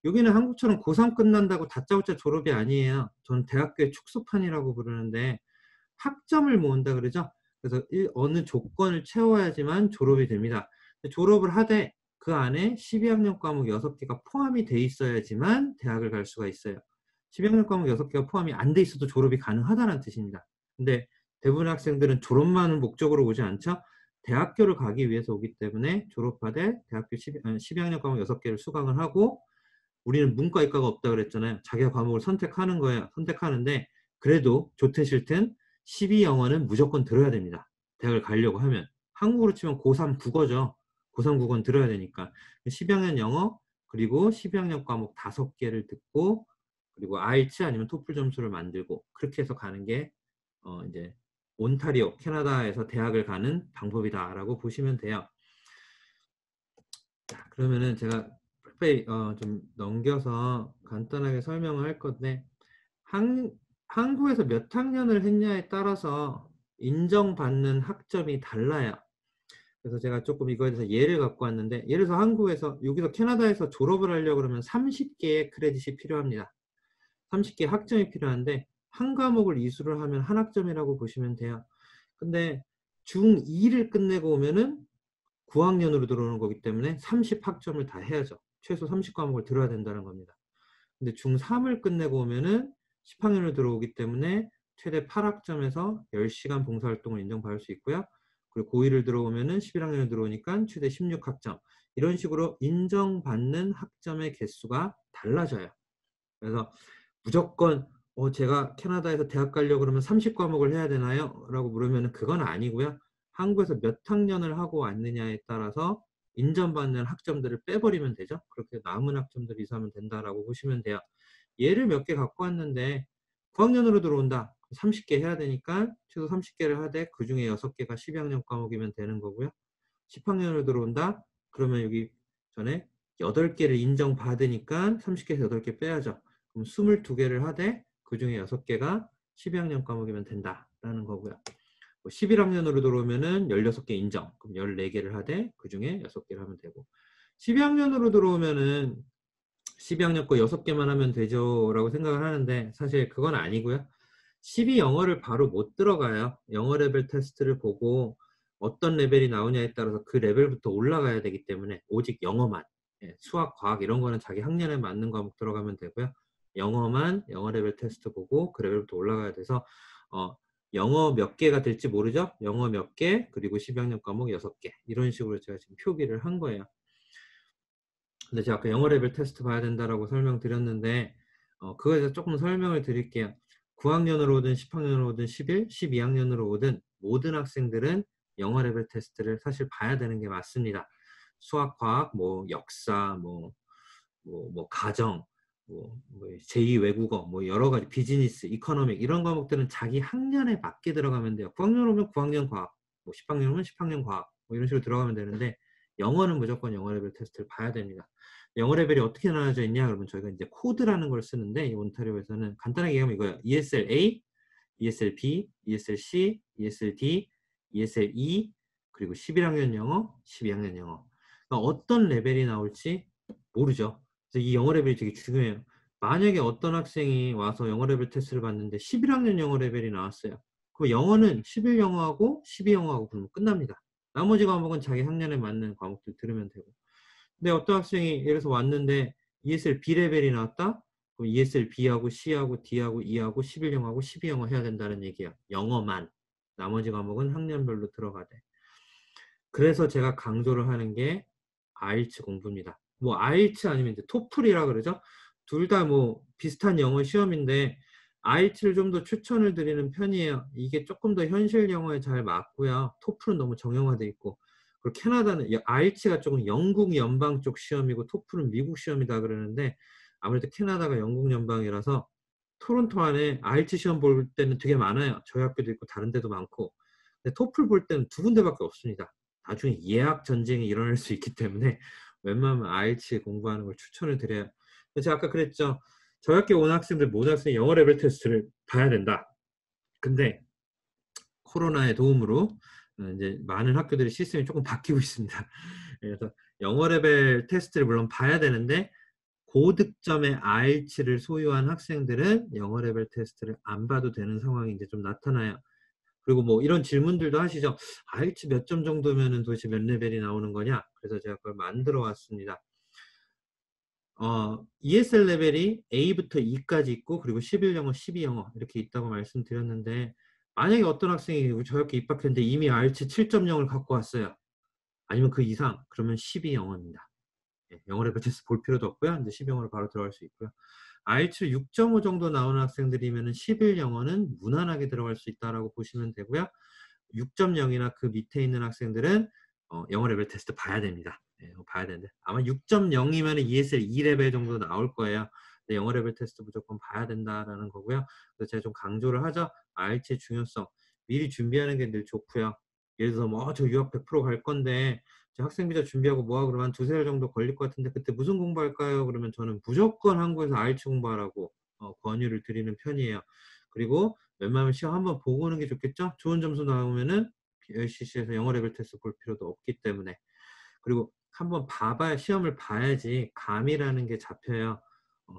여기는 한국처럼 고3 끝난다고 다짜고짜 졸업이 아니에요. 저는 대학교의 축소판이라고 부르는데 학점을 모은다 그러죠. 그래서 어느 조건을 채워야지만 졸업이 됩니다. 졸업을 하되 그 안에 12학년 과목 6개가 포함이 돼 있어야지만 대학을 갈 수가 있어요. 12학년 과목 6개가 포함이 안 돼 있어도 졸업이 가능하다는 뜻입니다. 근데 대부분의 학생들은 졸업만을 목적으로 오지 않죠. 대학교를 가기 위해서 오기 때문에 졸업하되 대학교 12학년 과목 6개를 수강을 하고 우리는 문과 이과가 없다 그랬잖아요. 자기가 과목을 선택하는 거예요. 선택하는데 그래도 좋든 싫든 12영어는 무조건 들어야 됩니다. 대학을 가려고 하면. 한국으로 치면 고3 국어죠. 고3 국어는 들어야 되니까. 12학년 영어 그리고 12학년 과목 5개를 듣고 그리고 IELTS 아니면 토플 점수를 만들고 그렇게 해서 가는 게 이제 온타리오, 캐나다에서 대학을 가는 방법이다라고 보시면 돼요. 자, 그러면은 제가 좀 넘겨서 간단하게 설명을 할 건데, 한국에서 몇 학년을 했냐에 따라서 인정받는 학점이 달라요. 그래서 제가 조금 이거에 대해서 예를 갖고 왔는데, 예를 들어서 한국에서, 여기서 캐나다에서 졸업을 하려고 그러면 30개의 크레딧이 필요합니다. 30개 학점이 필요한데, 한 과목을 이수를 하면 한 학점이라고 보시면 돼요. 근데 중2를 끝내고 오면은 9학년으로 들어오는 거기 때문에 30학점을 다 해야죠. 최소 30과목을 들어야 된다는 겁니다. 근데 중3을 끝내고 오면은 10학년으로 들어오기 때문에 최대 8학점에서 10시간 봉사활동을 인정받을 수 있고요. 그리고 고2를 들어오면은 11학년으로 들어오니까 최대 16학점. 이런 식으로 인정받는 학점의 개수가 달라져요. 그래서 무조건 제가 캐나다에서 대학 가려고 그러면 30과목을 해야 되나요? 라고 물으면 그건 아니고요. 한국에서 몇 학년을 하고 왔느냐에 따라서 인정받는 학점들을 빼버리면 되죠. 그렇게 남은 학점들 이수하면 된다라고 보시면 돼요. 예를 몇 개 갖고 왔는데 9학년으로 들어온다. 30개 해야 되니까 최소 30개를 하되 그 중에 6개가 12학년 과목이면 되는 거고요. 10학년으로 들어온다. 그러면 여기 전에 8개를 인정받으니까 30개에서 8개 빼야죠. 그럼 22개를 하되 그 중에 6개가 12학년 과목이면 된다라는 거고요. 11학년으로 들어오면은 16개 인정. 그럼 14개를 하되 그 중에 6개를 하면 되고. 12학년으로 들어오면은 12학년 거 6개만 하면 되죠 라고 생각을 하는데 사실 그건 아니고요. 12 영어를 바로 못 들어가요. 영어 레벨 테스트를 보고 어떤 레벨이 나오냐에 따라서 그 레벨부터 올라가야 되기 때문에 오직 영어만, 수학, 과학 이런 거는 자기 학년에 맞는 과목 들어가면 되고요. 영어만 영어 레벨 테스트 보고 그 레벨부터 올라가야 돼서 영어 몇 개가 될지 모르죠. 영어 몇 개, 그리고 12학년 과목 6개 이런 식으로 제가 지금 표기를 한 거예요. 근데 제가 아까 영어 레벨 테스트 봐야 된다라고 설명드렸는데 그거에 대해서 조금 설명을 드릴게요. 9학년으로 오든 10학년으로 오든 11, 12학년으로 오든 모든 학생들은 영어 레벨 테스트를 사실 봐야 되는 게 맞습니다. 수학, 과학, 뭐 역사, 뭐 가정, 뭐 제2 외국어, 뭐 여러 가지 비즈니스, 이코노믹 이런 과목들은 자기 학년에 맞게 들어가면 돼요. 9학년 오면 9학년 과학, 뭐 10학년 오면 10학년 과학 뭐 이런 식으로 들어가면 되는데 영어는 무조건 영어 레벨 테스트를 봐야 됩니다. 영어 레벨이 어떻게 나눠져 있냐 그러면 저희가 이제 코드라는 걸 쓰는데 이 온타리오에서는 간단하게 얘기하면 이거예요. ESL-A, ESL-B, ESL-C, ESL-D, ESL-E 그리고 11학년 영어, 12학년 영어. 그러니까 어떤 레벨이 나올지 모르죠. 그래서 이 영어 레벨이 되게 중요해요. 만약에 어떤 학생이 와서 영어 레벨 테스트를 봤는데 11학년 영어 레벨이 나왔어요. 그럼 영어는 11영어하고 12영어하고 그러면 끝납니다. 나머지 과목은 자기 학년에 맞는 과목들 들으면 되고. 근데 어떤 학생이 예를 들어서 왔는데 ESL B 레벨이 나왔다? 그럼 ESL B하고 C하고 D하고 E하고 11영어하고 12영어 해야 된다는 얘기야. 영어만. 나머지 과목은 학년별로 들어가대. 그래서 제가 강조를 하는 게 IELTS 공부입니다. 뭐 IELTS 아니면 이제 토플이라 그러죠. 둘 다 뭐 비슷한 영어 시험인데 IELTS를 좀 더 추천을 드리는 편이에요. 이게 조금 더 현실 영어에 잘 맞고요. 토플은 너무 정형화돼 있고 그리고 캐나다는 IELTS가 조금 영국 연방 쪽 시험이고 토플은 미국 시험이다 그러는데 아무래도 캐나다가 영국 연방이라서 토론토 안에 IELTS 시험 볼 때는 되게 많아요. 저희 학교도 있고 다른 데도 많고 근데 토플 볼 때는 2군데밖에 없습니다. 나중에 예약 전쟁이 일어날 수 있기 때문에 웬만하면 IELTS 공부하는 걸 추천을 드려요. 제가 아까 그랬죠. 저희 학교 온 학생들 모든 학생이 영어 레벨 테스트를 봐야 된다. 근데 코로나의 도움으로 이제 많은 학교들의 시스템이 조금 바뀌고 있습니다. 그래서 영어 레벨 테스트를 물론 봐야 되는데 고득점의 IELTS를 소유한 학생들은 영어 레벨 테스트를 안 봐도 되는 상황이 이제 좀 나타나요. 그리고 뭐 이런 질문들도 하시죠. IELTS 몇 점 정도면은 도대체 몇 레벨이 나오는 거냐? 그래서 제가 그걸 만들어 왔습니다. ESL 레벨이 A부터 E까지 있고 그리고 11영어, 12영어 이렇게 있다고 말씀드렸는데 만약에 어떤 학생이 저희 학교 입학했는데 이미 IELTS 7.0을 갖고 왔어요. 아니면 그 이상 그러면 12영어입니다. 영어 레벨 테스트 볼 필요도 없고요. 이제 12영어로 바로 들어갈 수 있고요. IELTS 6.5 정도 나오는 학생들이면 11영어는 무난하게 들어갈 수 있다라고 보시면 되고요. 6.0이나 그 밑에 있는 학생들은 영어 레벨 테스트 봐야 됩니다. 봐야 되는데 아마 6.0이면 ESL 2레벨 정도 나올 거예요. 근데 영어 레벨 테스트 무조건 봐야 된다라는 거고요. 그래서 제가 좀 강조를 하죠. IELTS의 중요성. 미리 준비하는 게 늘 좋고요. 예를 들어서 뭐 저 유학 100%갈 건데 저 학생 비자 준비하고 뭐하고 그러면 한 두세 달 정도 걸릴 것 같은데 그때 무슨 공부할까요? 그러면 저는 무조건 한국에서 IELTS 공부하라고 권유를 드리는 편이에요. 그리고 웬만하면 시험 한번 보고 오는 게 좋겠죠? 좋은 점수 나오면은 BICC에서 영어 레벨 테스트 볼 필요도 없기 때문에. 그리고 한번 시험을 봐야지 감이라는 게 잡혀요.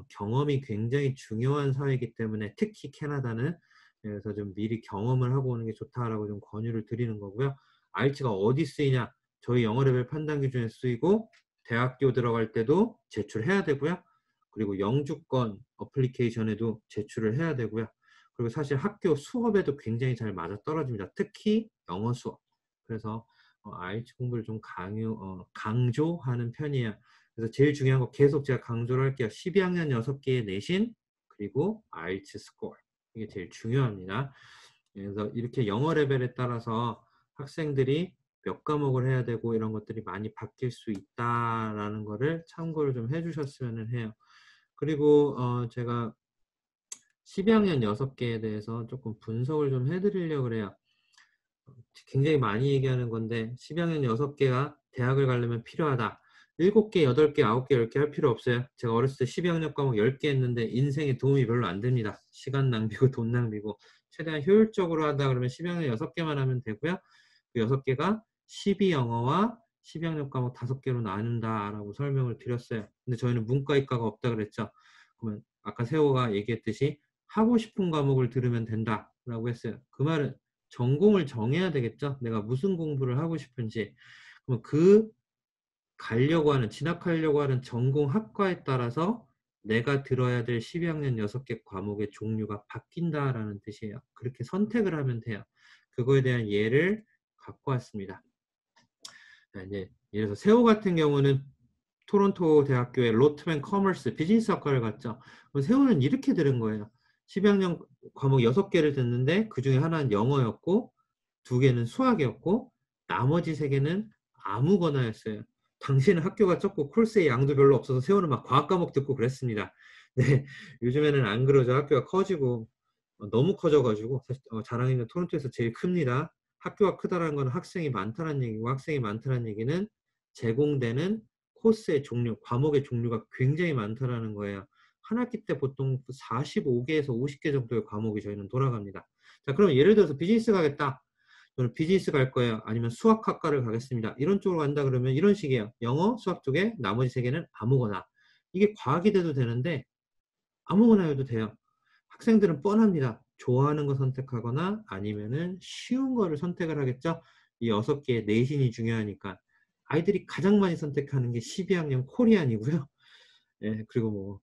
경험이 굉장히 중요한 사회이기 때문에 특히 캐나다는 그래서 좀 미리 경험을 하고 오는 게 좋다라고 좀 권유를 드리는 거고요. IELTS가 어디 쓰이냐? 저희 영어 레벨 판단 기준에 쓰이고 대학교 들어갈 때도 제출해야 되고요. 그리고 영주권 어플리케이션에도 제출을 해야 되고요. 그리고 사실 학교 수업에도 굉장히 잘 맞아떨어집니다. 특히 영어 수업. 그래서 IELTS 공부를 좀 강조하는 편이에요. 그래서 제일 중요한 거 계속 제가 강조를 할게요. 12학년 6개의 내신 그리고 IELTS 스코어. 이게 제일 중요합니다. 그래서 이렇게 영어 레벨에 따라서 학생들이 몇 과목을 해야 되고 이런 것들이 많이 바뀔 수 있다라는 거를 참고를 좀 해주셨으면 해요. 그리고 제가 12학년 6개에 대해서 조금 분석을 좀 해드리려고 그래요. 굉장히 많이 얘기하는 건데 12학년 6개가 대학을 가려면 필요하다. 7개, 8개, 9개, 10개 할 필요 없어요. 제가 어렸을 때 12학년 과목 10개 했는데 인생에 도움이 별로 안 됩니다. 시간 낭비고 돈 낭비고 최대한 효율적으로 하다 그러면 12학년 6개만 하면 되고요. 그 6개가 12영어와 12학년 과목 5개로 나눈다라고 설명을 드렸어요. 근데 저희는 문과이과가 없다 그랬죠. 그러면 아까 세호가 얘기했듯이 하고 싶은 과목을 들으면 된다라고 했어요. 그 말은 전공을 정해야 되겠죠. 내가 무슨 공부를 하고 싶은지. 그럼 진학하려고 하는 전공 학과에 따라서 내가 들어야 될 12학년 6개 과목의 종류가 바뀐다라는 뜻이에요. 그렇게 선택을 하면 돼요. 그거에 대한 예를 갖고 왔습니다. 자, 이제 예를 들어서 세호 같은 경우는 토론토 대학교의 로트맨 커머스 비즈니스 학과를 갔죠. 그럼 세호는 이렇게 들은 거예요. 12학년 과목 6개를 듣는데 그 중에 하나는 영어였고 2개는 수학이었고 나머지 3개는 아무거나였어요. 당시에는 학교가 적고 콜스의 양도 별로 없어서 세호는 막 과학 과목 듣고 그랬습니다. 네, 요즘에는 안 그러죠. 학교가 커지고 너무 커져가지고 사실 자랑이는 토론토에서 제일 큽니다. 학교가 크다라는 건 학생이 많다는 얘기고 학생이 많다는 얘기는 제공되는 코스의 종류, 과목의 종류가 굉장히 많다라는 거예요. 한 학기 때 보통 45개에서 50개 정도의 과목이 저희는 돌아갑니다. 자, 그럼 예를 들어서 비즈니스 가겠다. 저는 비즈니스 갈 거예요. 아니면 수학학과를 가겠습니다. 이런 쪽으로 간다 그러면 이런 식이에요. 영어, 수학 쪽에 나머지 3개는 아무거나. 이게 과학이 돼도 되는데 아무거나 해도 돼요. 학생들은 뻔합니다. 좋아하는 거 선택하거나 아니면은 쉬운 거를 선택을 하겠죠. 이 6개의 내신이 중요하니까. 아이들이 가장 많이 선택하는 게 12학년 코리안이고요. 예, 그리고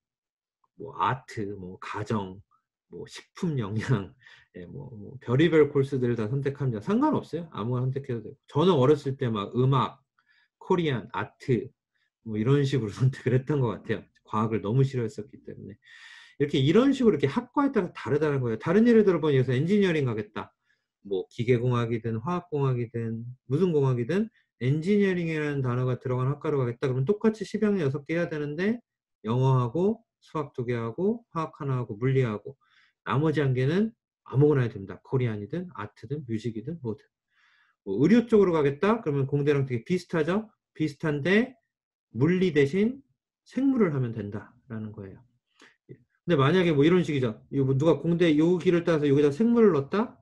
뭐 아트, 뭐 가정, 뭐 식품 영양, 예, 뭐 별의별 코스들을 다 선택합니다. 상관없어요. 아무거나 선택해도 되고. 저는 어렸을 때 막 음악, 코리안, 아트 뭐 이런 식으로 선택을 했던 것 같아요. 과학을 너무 싫어했었기 때문에. 이런 식으로 이렇게 학과에 따라 다르다는 거예요. 다른 예를 들어보면 여기서 엔지니어링 가겠다. 뭐 기계공학이든 화학공학이든 무슨 공학이든 엔지니어링이라는 단어가 들어간 학과로 가겠다. 그러면 똑같이 12학년 6개 해야 되는데 영어하고 수학 2개 하고 화학 하나 하고 물리하고 나머지 1개는 아무거나 해도 됩니다. 코리안이든 아트든 뮤직이든 뭐든. 뭐 의료 쪽으로 가겠다. 그러면 공대랑 되게 비슷하죠. 비슷한데 물리 대신 생물을 하면 된다라는 거예요. 근데 만약에 뭐 이런 식이죠. 뭐 누가 공대 요 길을 따서 여기다 생물을 넣었다?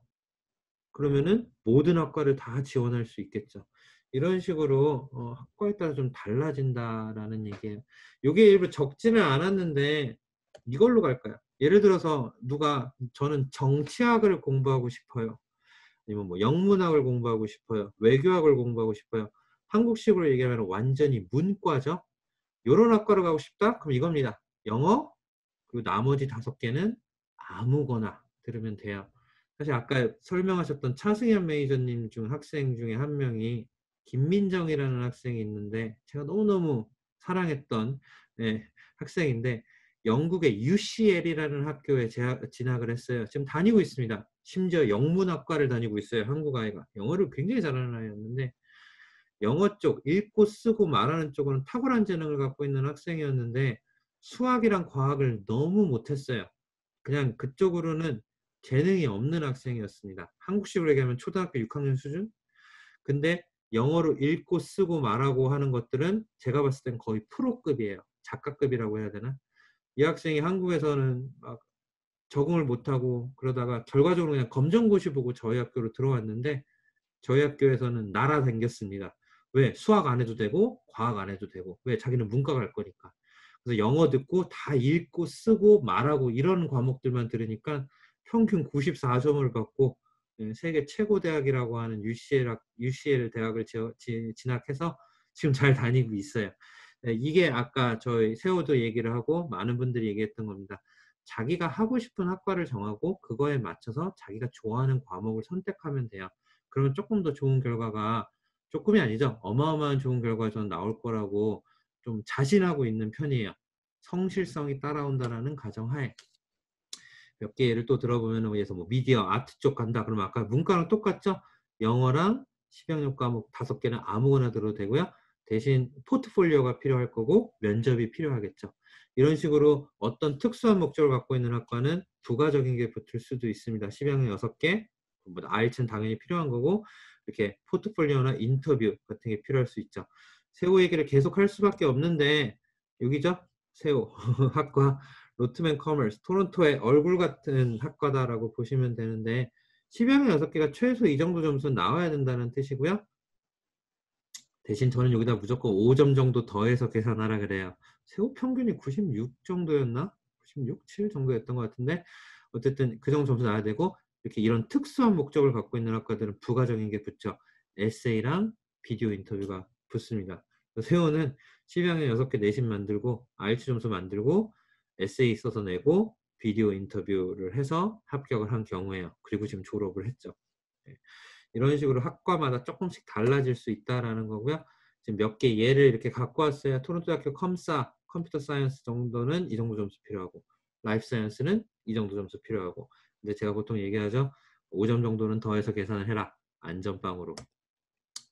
그러면은 모든 학과를 다 지원할 수 있겠죠. 이런 식으로 학과에 따라 좀 달라진다라는 얘기예요. 이게 일부 적지는 않았는데 이걸로 갈까요? 예를 들어서 저는 정치학을 공부하고 싶어요. 아니면 뭐 영문학을 공부하고 싶어요. 외교학을 공부하고 싶어요. 한국식으로 얘기하면 완전히 문과죠. 이런 학과로 가고 싶다? 그럼 이겁니다. 영어, 그리고 나머지 5개는 아무거나 들으면 돼요. 사실 아까 설명하셨던 차승현 매니저님 중 학생 중에 한 명이 김민정이라는 학생이 있는데 제가 너무너무 사랑했던 학생인데 영국의 UCL이라는 학교에 진학을 했어요. 지금 다니고 있습니다. 심지어 영문학과를 다니고 있어요. 한국 아이가. 영어를 굉장히 잘하는 아이였는데 영어 쪽, 읽고 쓰고 말하는 쪽으로는 탁월한 재능을 갖고 있는 학생이었는데 수학이랑 과학을 너무 못했어요. 그냥 그쪽으로는 재능이 없는 학생이었습니다. 한국식으로 얘기하면 초등학교 6학년 수준? 근데 영어로 읽고 쓰고 말하고 하는 것들은 제가 봤을 땐 거의 프로급이에요. 작가급이라고 해야 되나? 이 학생이 한국에서는 막 적응을 못하고 그러다가 결과적으로 그냥 검정고시 보고 저희 학교로 들어왔는데 저희 학교에서는 날아다녔습니다. 왜? 수학 안 해도 되고 과학 안 해도 되고. 왜? 자기는 문과 갈 거니까. 그래서 영어 듣고 다 읽고 쓰고 말하고 이런 과목들만 들으니까 평균 94점을 받고 세계 최고 대학이라고 하는 UCL 대학을 진학해서 지금 잘 다니고 있어요. 이게 아까 저희 세호도 얘기를 하고 많은 분들이 얘기했던 겁니다. 자기가 하고 싶은 학과를 정하고 그거에 맞춰서 자기가 좋아하는 과목을 선택하면 돼요. 그러면 조금 더 좋은 결과가 조금이 아니죠. 어마어마한 좋은 결과가 저는 나올 거라고 좀 자신하고 있는 편이에요. 성실성이 따라온다라는 가정하에 몇 개 예를 또 들어보면 위해서 뭐 미디어, 아트 쪽 간다. 그러면 아까 문과랑 똑같죠? 영어랑 시병력 과목 5개는 아무거나 들어도 되고요. 대신 포트폴리오가 필요할 거고 면접이 필요하겠죠. 이런 식으로 어떤 특수한 목적을 갖고 있는 학과는 부가적인 게 붙을 수도 있습니다. 시병력 6개, 뭐 IELTS는 당연히 필요한 거고 이렇게 포트폴리오나 인터뷰 같은 게 필요할 수 있죠. 세호 얘기를 계속 할 수밖에 없는데 여기죠? 세호 학과 로트맨 커머스, 토론토의 얼굴 같은 학과다라고 보시면 되는데 10여 명 6개가 최소 이 정도 점수는 나와야 된다는 뜻이고요. 대신 저는 여기다 무조건 5점 정도 더해서 계산하라 그래요. 세호 평균이 96 정도였나? 96, 7 정도였던 것 같은데 어쨌든 그 정도 점수 나와야 되고 이렇게 이런 특수한 목적을 갖고 있는 학과들은 부가적인 게 붙죠. 에세이랑 비디오 인터뷰가 붙습니다. 세호는 10학년 6개 내신 만들고 IELTS 점수 만들고 에세이 써서 내고 비디오 인터뷰를 해서 합격을 한 경우에요. 그리고 지금 졸업을 했죠. 네. 이런 식으로 학과마다 조금씩 달라질 수 있다라는 거고요. 지금 몇 개 예를 이렇게 갖고 왔어요. 토론토 대학교 컴사, 컴퓨터 사이언스 정도는 이 정도 점수 필요하고 라이프 사이언스는 이 정도 점수 필요하고 근데 제가 보통 얘기하죠. 5점 정도는 더해서 계산을 해라. 안전빵으로.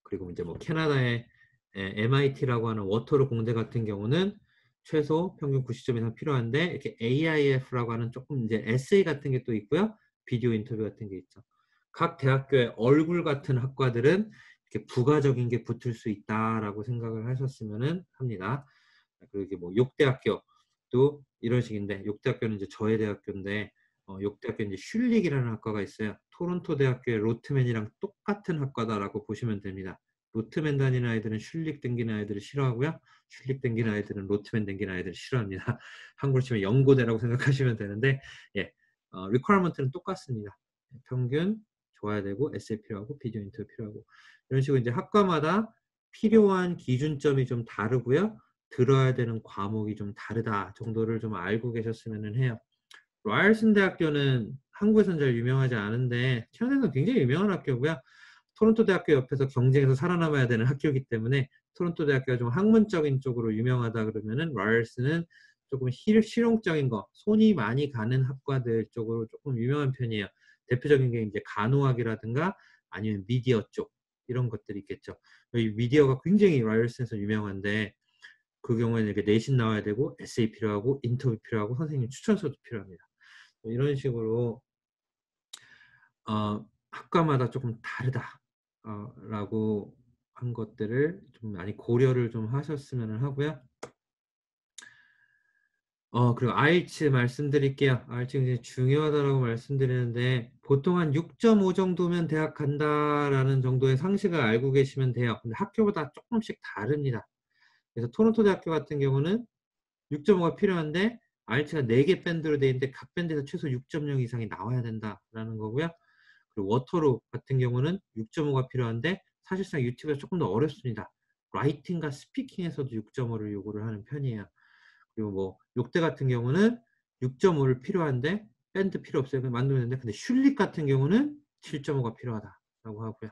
그리고 이제 뭐 캐나다의 MIT라고 하는 워터루 공대 같은 경우는 최소 평균 90점 이상 필요한데 이렇게 AIF라고 하는 조금 이제 에세이 같은 게 또 있고요. 비디오 인터뷰 같은 게 있죠. 각 대학교의 얼굴 같은 학과들은 이렇게 부가적인 게 붙을 수 있다라고 생각을 하셨으면 합니다. 그리고 이게 뭐 욕대학교도 이런 식인데 욕대학교는 이제 저의 대학교인데 욕대학교 이제 슐릭이라는 학과가 있어요. 토론토 대학교의 로트맨이랑 똑같은 학과다라고 보시면 됩니다. 로트맨 다니는 아이들은 슐릭 댕기는 아이들을 싫어하고요. 슐릭 댕기는 아이들은 로트맨 댕기는 아이들을 싫어합니다. 한국으로 치면 연고대라고 생각하시면 되는데 예, 리퀘어먼트는 똑같습니다. 평균 좋아야 되고 에세이 필요하고 비디오 인터뷰 필요하고 이런 식으로 이제 학과마다 필요한 기준점이 좀 다르고요. 들어야 되는 과목이 좀 다르다 정도를 좀 알고 계셨으면 해요. 라이얼슨 대학교는 한국에서는 잘 유명하지 않은데 캐나다에서는 굉장히 유명한 학교고요. 토론토 대학교 옆에서 경쟁에서 살아남아야 되는 학교이기 때문에 토론토 대학교가 좀 학문적인 쪽으로 유명하다 그러면은 라이얼슨은 조금 실용적인 거, 손이 많이 가는 학과들 쪽으로 조금 유명한 편이에요. 대표적인 게 이제 간호학이라든가 아니면 미디어 쪽 이런 것들이 있겠죠. 이 미디어가 굉장히 라이얼슨에서 유명한데 그 경우에는 이렇게 내신 나와야 되고 에세이 필요하고 인터뷰 필요하고 선생님 추천서도 필요합니다. 이런 식으로 학과마다 조금 다르다 라고 한 것들을 좀 많이 고려를 좀 하셨으면 하고요. 그리고 IELTS 말씀드릴게요. IELTS 굉장히 중요하다라고 말씀드리는데 보통 한 6.5 정도면 대학 간다라는 정도의 상식을 알고 계시면 돼요. 근데 학교마다 조금씩 다릅니다. 그래서 토론토 대학교 같은 경우는 6.5가 필요한데 IELTS가 4개 밴드로 되어 있는데 각 밴드에서 최소 6.0 이상이 나와야 된다라는 거고요. 그리고 워터루 같은 경우는 6.5가 필요한데 사실상 유튜브가 조금 더 어렵습니다. 라이팅과 스피킹에서도 6.5를 요구를 하는 편이에요. 그리고 뭐 욕대 같은 경우는 6.5를 필요한데 밴드 필요 없어요. 그냥 만들면 되는데 근데 슐릭 같은 경우는 7.5가 필요하다라고 하고요.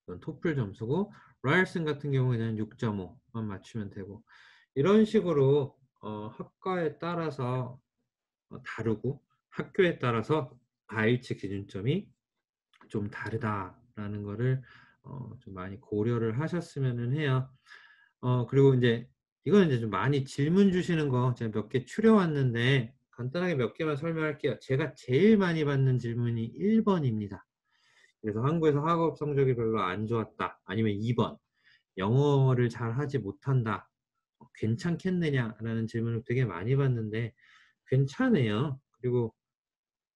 이건 토플 점수고 라이얼슨 같은 경우에는 6.5만 맞추면 되고 이런 식으로 학과에 따라서 다르고 학교에 따라서 IELTS 기준점이 좀 다르다라는 거를 좀 많이 고려를 하셨으면 해요. 그리고 이제 이건 이제 좀 많이 질문 주시는 거 제가 몇 개 추려왔는데 간단하게 몇 개만 설명할게요. 제가 제일 많이 받는 질문이 1번입니다. 그래서 한국에서 학업 성적이 별로 안 좋았다. 아니면 2번, 영어를 잘 하지 못한다. 괜찮겠느냐라는 질문을 되게 많이 받는데 괜찮아요. 그리고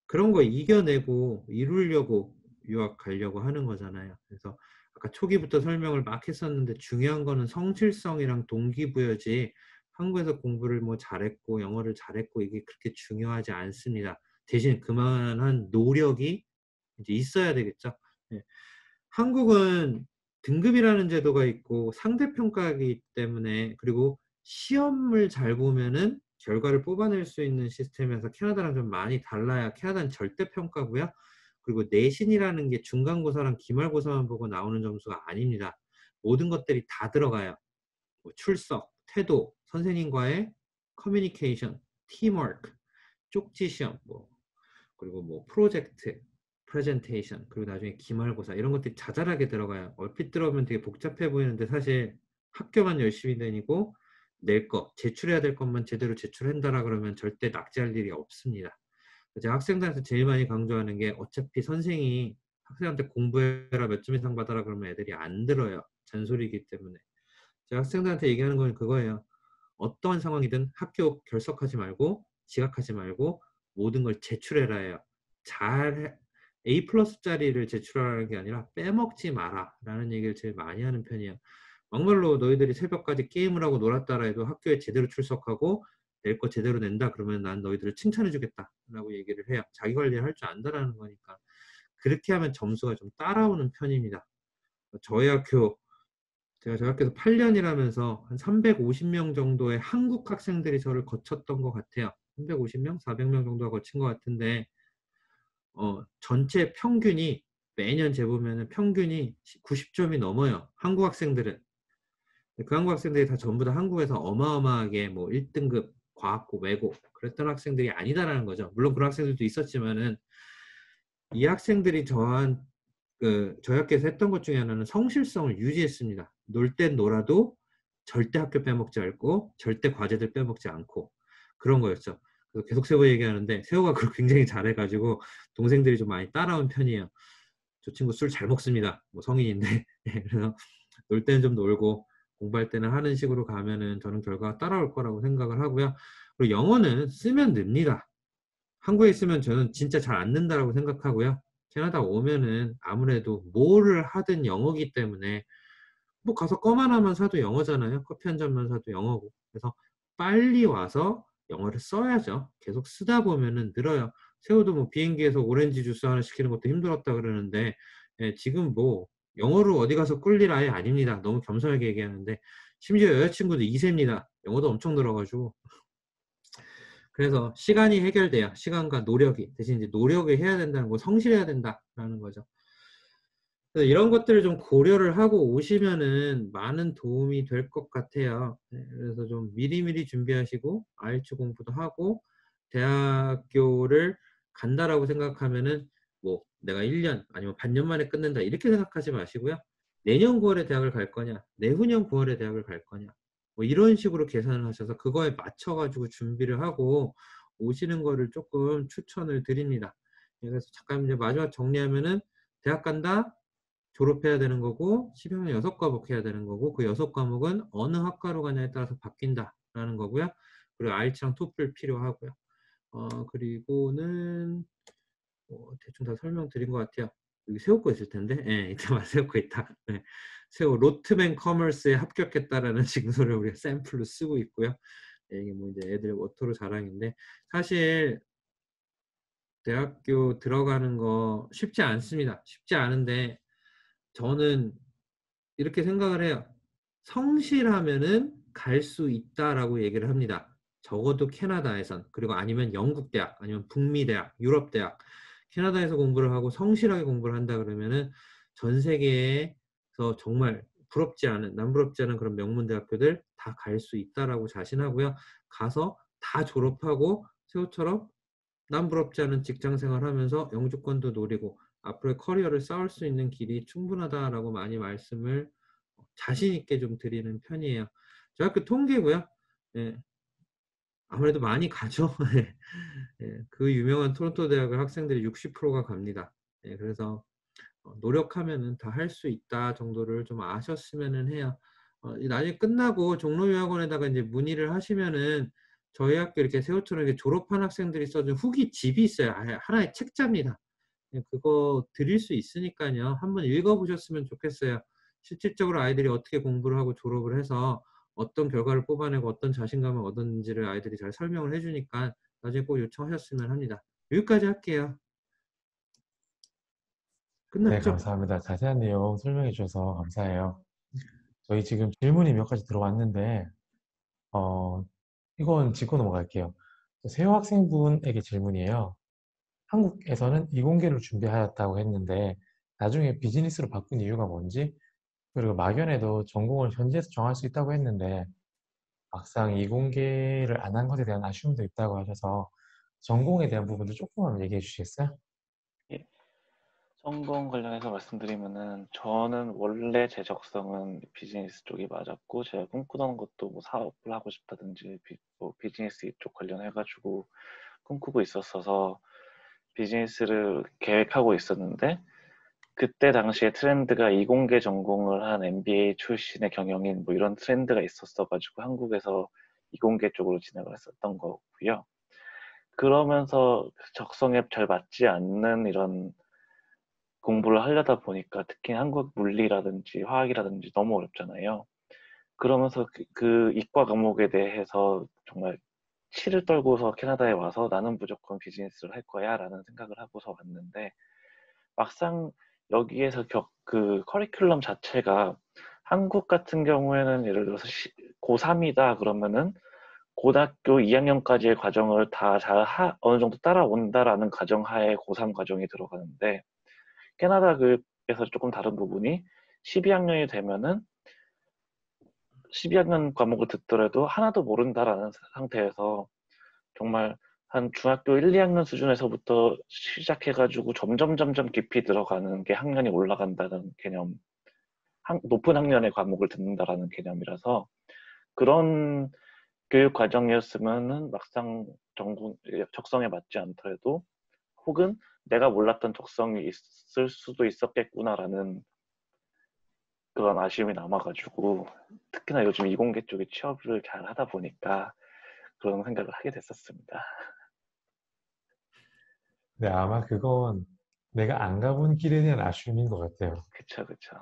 그런 거 이겨내고 이루려고 유학 가려고 하는 거잖아요. 그래서 아까 초기부터 설명을 막 했었는데 중요한 거는 성실성이랑 동기부여지 한국에서 공부를 뭐 잘했고 영어를 잘했고 이게 그렇게 중요하지 않습니다. 대신 그만한 노력이 이제 있어야 되겠죠. 네. 한국은 등급이라는 제도가 있고 상대평가이기 때문에 그리고 시험을 잘 보면은 결과를 뽑아낼 수 있는 시스템에서 캐나다랑 좀 많이 달라요. 캐나다는 절대평가고요. 그리고 내신이라는 게 중간고사랑 기말고사만 보고 나오는 점수가 아닙니다. 모든 것들이 다 들어가요. 뭐 출석, 태도, 선생님과의 커뮤니케이션, 팀워크, 쪽지 시험, 뭐 그리고 뭐 프로젝트, 프레젠테이션, 그리고 나중에 기말고사 이런 것들이 자잘하게 들어가요. 얼핏 들어보면 되게 복잡해 보이는데 사실 학교만 열심히 다니고 낼 거, 제출해야 될 것만 제대로 제출한다라 그러면 절대 낙제할 일이 없습니다. 제가 학생들한테 제일 많이 강조하는 게 어차피 선생이 학생한테 공부해라 몇 점 이상 받아라 그러면 애들이 안 들어요. 잔소리이기 때문에. 제가 학생들한테 얘기하는 건 그거예요. 어떠한 상황이든 학교 결석하지 말고 지각하지 말고 모든 걸 제출해라 해요. 잘 A 플러스짜리를 제출하라는 게 아니라 빼먹지 마라 라는 얘기를 제일 많이 하는 편이에요. 막말로 너희들이 새벽까지 게임을 하고 놀았다라 해도 학교에 제대로 출석하고 낼 거 제대로 낸다 그러면 난 너희들을 칭찬해 주겠다 라고 얘기를 해요. 자기 관리를 할 줄 안다라는 거니까. 그렇게 하면 점수가 좀 따라오는 편입니다. 저희 학교 제가 저희 학교에서 8년이라면서 한 350명 정도의 한국 학생들이 저를 거쳤던 것 같아요. 350명? 400명 정도가 거친 것 같은데 전체 평균이 매년 재보면 평균이 90점이 넘어요. 한국 학생들은. 그 한국 학생들이 다 전부 다 한국에서 어마어마하게 뭐 1등급 과학고, 외고 그랬던 학생들이 아니다라는 거죠. 물론 그런 학생들도 있었지만은 이 학생들이 저희 학교에서 했던 것 중에 하나는 성실성을 유지했습니다. 놀 땐 놀아도 절대 학교 빼먹지 않고 절대 과제들 빼먹지 않고 그런 거였죠. 그래서 계속 세호 얘기하는데 세호가 그걸 굉장히 잘해가지고 동생들이 좀 많이 따라온 편이에요. 저 친구 술 잘 먹습니다. 뭐 성인인데 그래서 놀 때는 좀 놀고 공부할 때는 하는 식으로 가면은 저는 결과가 따라올 거라고 생각을 하고요. 그리고 영어는 쓰면 늡니다. 한국에 있으면 저는 진짜 잘 안 는다라고 생각하고요. 캐나다 오면은 아무래도 뭐를 하든 영어기 때문에 뭐 가서 껌 하나만 사도 영어잖아요. 커피 한 잔만 사도 영어고. 그래서 빨리 와서 영어를 써야죠. 계속 쓰다 보면은 늘어요. 세호도 뭐 비행기에서 오렌지 주스 하나 시키는 것도 힘들었다 그러는데 지금 뭐 영어로 어디 가서 꿀 일 아예 아닙니다. 너무 겸손하게 얘기하는데 심지어 여자친구도 2세입니다. 영어도 엄청 늘어가지고 그래서 시간이 해결돼요. 시간과 노력이. 대신 이제 노력을 해야 된다는 거, 성실해야 된다라는 거죠. 그래서 이런 것들을 좀 고려를 하고 오시면은 많은 도움이 될 것 같아요. 그래서 좀 미리미리 준비하시고 IELTS 공부도 하고 대학교를 간다라고 생각하면은 뭐 내가 1년 아니면 반년 만에 끝낸다 이렇게 생각하지 마시고요. 내년 9월에 대학을 갈 거냐, 내후년 9월에 대학을 갈 거냐 뭐 이런 식으로 계산을 하셔서 그거에 맞춰가지고 준비를 하고 오시는 거를 조금 추천을 드립니다. 그래서 잠깐 이제 마지막 정리하면은 대학 간다, 졸업해야 되는 거고 10학년 6과목 해야 되는 거고 그 6과목은 어느 학과로 가냐에 따라서 바뀐다라는 거고요. 그리고 IELTS랑 TOEFL 필요하고요. 그리고는 대충 다 설명드린 것 같아요. 여기 세우 거 있을 텐데, 이따 세우 거 있다. 세우 로트맨 커머스에 합격했다라는 징소를 우리가 샘플로 쓰고 있고요. 이게 뭐 이제 애들 워터로 자랑인데 사실 대학교 들어가는 거 쉽지 않습니다. 쉽지 않은데 저는 이렇게 생각을 해요. 성실하면은 갈 수 있다라고 얘기를 합니다. 적어도 캐나다에선 그리고 아니면 영국 대학 아니면 북미 대학 유럽 대학 캐나다에서 공부를 하고 성실하게 공부를 한다 그러면은 전 세계에서 정말 부럽지 않은 남부럽지 않은 그런 명문 대학교들 다 갈 수 있다라고 자신하고요. 가서 다 졸업하고 세호처럼 남부럽지 않은 직장 생활하면서 영주권도 노리고 앞으로의 커리어를 쌓을 수 있는 길이 충분하다라고 많이 말씀을 자신 있게 좀 드리는 편이에요. 저희 학교 통계고요. 예, 아무래도 많이 가죠. 예, 그 유명한 토론토 대학을 학생들이 60%가 갑니다. 예, 그래서 노력하면은 다 할 수 있다 정도를 좀 아셨으면은 해요. 나중에 끝나고 종로유학원에다가 이제 문의를 하시면은 저희 학교 이렇게 새우처럼 이렇게 졸업한 학생들이 써준 후기 집이 있어요. 하나의 책자입니다. 예, 그거 드릴 수 있으니까요. 한번 읽어보셨으면 좋겠어요. 실질적으로 아이들이 어떻게 공부를 하고 졸업을 해서 어떤 결과를 뽑아내고 어떤 자신감을 얻었는지를 아이들이 잘 설명을 해주니까 나중에 꼭 요청하셨으면 합니다. 여기까지 할게요. 네, 끝났죠? 감사합니다. 자세한 내용 설명해 주셔서 감사해요. 저희 지금 질문이 몇 가지 들어왔는데, 어, 이건 짚고 넘어갈게요. 세호 학생분에게 질문이에요. 한국에서는 이공계를 준비하였다고 했는데, 나중에 비즈니스로 바꾼 이유가 뭔지, 그리고 막연해도 전공을 현지에서 정할 수 있다고 했는데, 막상 이공계를 안 한 것에 대한 아쉬움도 있다고 하셔서, 전공에 대한 부분도 조금만 얘기해 주시겠어요? 예. 성공 관련해서 말씀드리면은 저는 원래 제 적성은 비즈니스 쪽이 맞았고 제가 꿈꾸던 것도 뭐 사업을 하고 싶다든지 뭐 비즈니스 이쪽 관련해가지고 꿈꾸고 있었어서 비즈니스를 계획하고 있었는데 그때 당시에 트렌드가 이공계 전공을 한 MBA 출신의 경영인 뭐 이런 트렌드가 있었어가지고 한국에서 이공계 쪽으로 진학을 했었던 거고요. 그러면서 적성에 잘 맞지 않는 이런 공부를 하려다 보니까 특히 한국 물리라든지 화학이라든지 너무 어렵잖아요. 그러면서 그 이과 과목에 대해서 정말 치를 떨고서 캐나다에 와서 나는 무조건 비즈니스를 할 거야 라는 생각을 하고서 왔는데 막상 여기에서 그 커리큘럼 자체가 한국 같은 경우에는 예를 들어서 고3이다 그러면은 고등학교 2학년까지의 과정을 다 잘 어느 정도 따라온다라는 가정하에 고3 과정이 들어가는데 캐나다 교육에서 조금 다른 부분이 12학년이 되면은 12학년 과목을 듣더라도 하나도 모른다라는 상태에서 정말 한 중학교 1, 2학년 수준에서부터 시작해가지고 점점 깊이 들어가는 게 학년이 올라간다는 개념, 높은 학년의 과목을 듣는다라는 개념이라서 그런 교육 과정이었으면은 막상 적성에 맞지 않더라도 혹은 내가 몰랐던 적성이 있을 수도 있었겠구나라는 그런 아쉬움이 남아가지고 특히나 요즘 이공계 쪽에 취업을 잘 하다 보니까 그런 생각을 하게 됐었습니다. 네, 아마 그건 내가 안 가본 길에 대한 아쉬움인 것 같아요. 그쵸, 그쵸.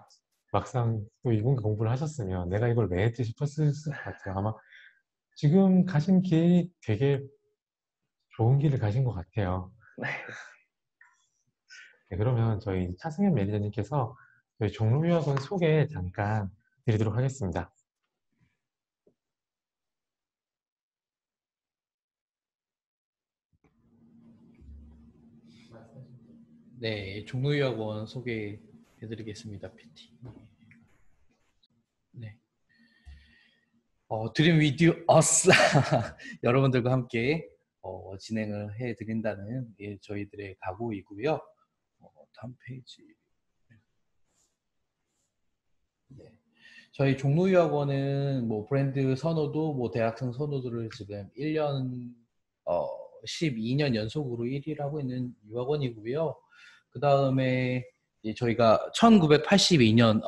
막상 또 이공계 공부를 하셨으면 내가 이걸 왜 했지 싶었을 것 같아요. 아마 지금 가신 길이 되게 좋은 길을 가신 것 같아요. 네. 네, 그러면 저희 차승현 매니저님께서 저희 종로유학원 소개 잠깐 드리도록 하겠습니다. 네, 종로유학원 소개해드리겠습니다, PT. 네. 드림 위드 어스 여러분들과 함께 진행을 해드린다는 저희들의 각오이고요. 다음 페이지. 네. 저희 종로유학원은 뭐 브랜드 선호도, 뭐 대학생 선호도를 지금 1년, 12년 연속으로 1위를 하고 있는 유학원이고요. 그 다음에 저희가 1982년,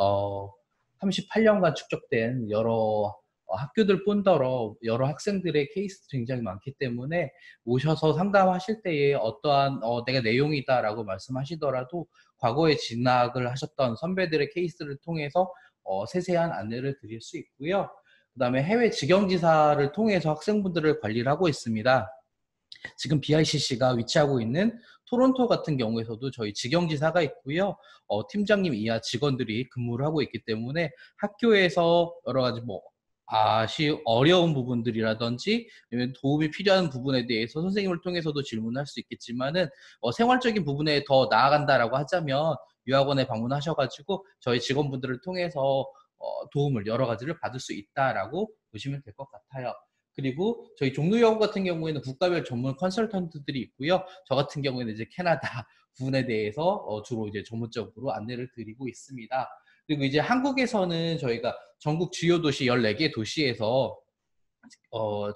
38년간 축적된 여러 학교들 뿐더러 여러 학생들의 케이스도 굉장히 많기 때문에 오셔서 상담하실 때에 어떠한 내가 내용이다라고 말씀하시더라도 과거에 진학을 하셨던 선배들의 케이스를 통해서 세세한 안내를 드릴 수 있고요. 그 다음에 해외 직영지사를 통해서 학생분들을 관리를 하고 있습니다. 지금 BICC가 위치하고 있는 토론토 같은 경우에서도 저희 직영지사가 있고요. 팀장님 이하 직원들이 근무를 하고 있기 때문에 학교에서 여러 가지 뭐 어려운 부분들이라든지 도움이 필요한 부분에 대해서 선생님을 통해서도 질문할 수 있겠지만은 생활적인 부분에 더 나아간다라고 하자면 유학원에 방문하셔가지고 저희 직원분들을 통해서 도움을 여러 가지를 받을 수 있다라고 보시면 될 것 같아요. 그리고 저희 종로유학원 같은 경우에는 국가별 전문 컨설턴트들이 있고요. 저 같은 경우에는 이제 캐나다 부분에 대해서 주로 이제 전문적으로 안내를 드리고 있습니다. 그리고 이제 한국에서는 저희가 전국 주요 도시 14개 도시에서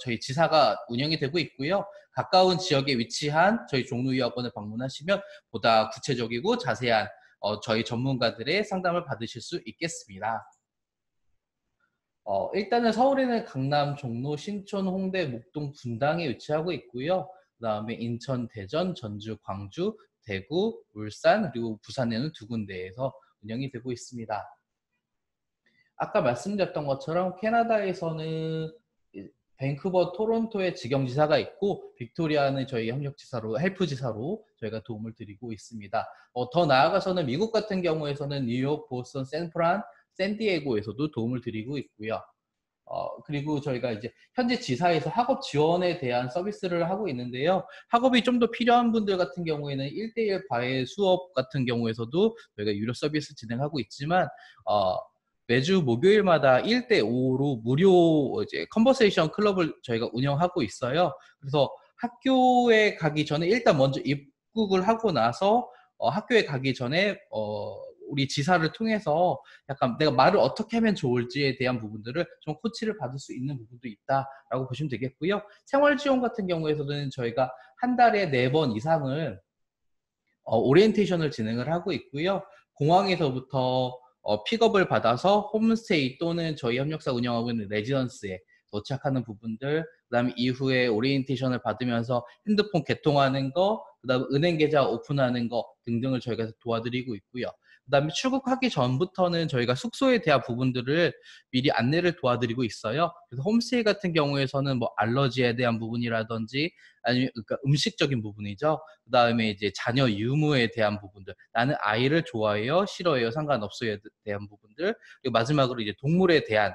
저희 지사가 운영이 되고 있고요. 가까운 지역에 위치한 저희 종로유학원을 방문하시면 보다 구체적이고 자세한 저희 전문가들의 상담을 받으실 수 있겠습니다. 일단은 서울에는 강남, 종로, 신촌, 홍대, 목동, 분당에 위치하고 있고요. 그 다음에 인천, 대전, 전주, 광주, 대구, 울산, 그리고 부산에는 2군데에서 운영이 되고 있습니다. 아까 말씀드렸던 것처럼 캐나다에서는 밴쿠버, 토론토에 직영지사가 있고 빅토리아는 저희 협력지사로, 헬프지사로 저희가 도움을 드리고 있습니다. 더 나아가서는 미국 같은 경우에서는 뉴욕, 보스턴, 샌프란, 샌디에고에서도 도움을 드리고 있고요. 그리고 저희가 이제 현재 지사에서 학업 지원에 대한 서비스를 하고 있는데요. 학업이 좀 더 필요한 분들 같은 경우에는 1대1 과외 수업 같은 경우에서도 저희가 유료 서비스 진행하고 있지만, 매주 목요일마다 1대5로 무료 이제 컨버세이션 클럽을 저희가 운영하고 있어요. 그래서 학교에 가기 전에 일단 먼저 입국을 하고 나서 학교에 가기 전에 우리 지사를 통해서 약간 내가 말을 어떻게 하면 좋을지에 대한 부분들을 좀 코치를 받을 수 있는 부분도 있다라고 보시면 되겠고요. 생활지원 같은 경우에서는 저희가 한 달에 4번 이상을 오리엔테이션을 진행을 하고 있고요. 공항에서부터 픽업을 받아서 홈스테이 또는 저희 협력사 운영하고 있는 레지던스에 도착하는 부분들, 그다음에 이후에 오리엔테이션을 받으면서 핸드폰 개통하는 거, 그다음에 은행 계좌 오픈하는 거 등등을 저희가 도와드리고 있고요. 그다음에 출국하기 전부터는 저희가 숙소에 대한 부분들을 미리 안내를 도와드리고 있어요. 그래서 홈스테이 같은 경우에서는 뭐 알러지에 대한 부분이라든지 아니면 그러니까 음식적인 부분이죠. 그다음에 이제 자녀 유무에 대한 부분들, 나는 아이를 좋아해요, 싫어해요, 상관없어요에 대한 부분들, 그리고 마지막으로 이제 동물에 대한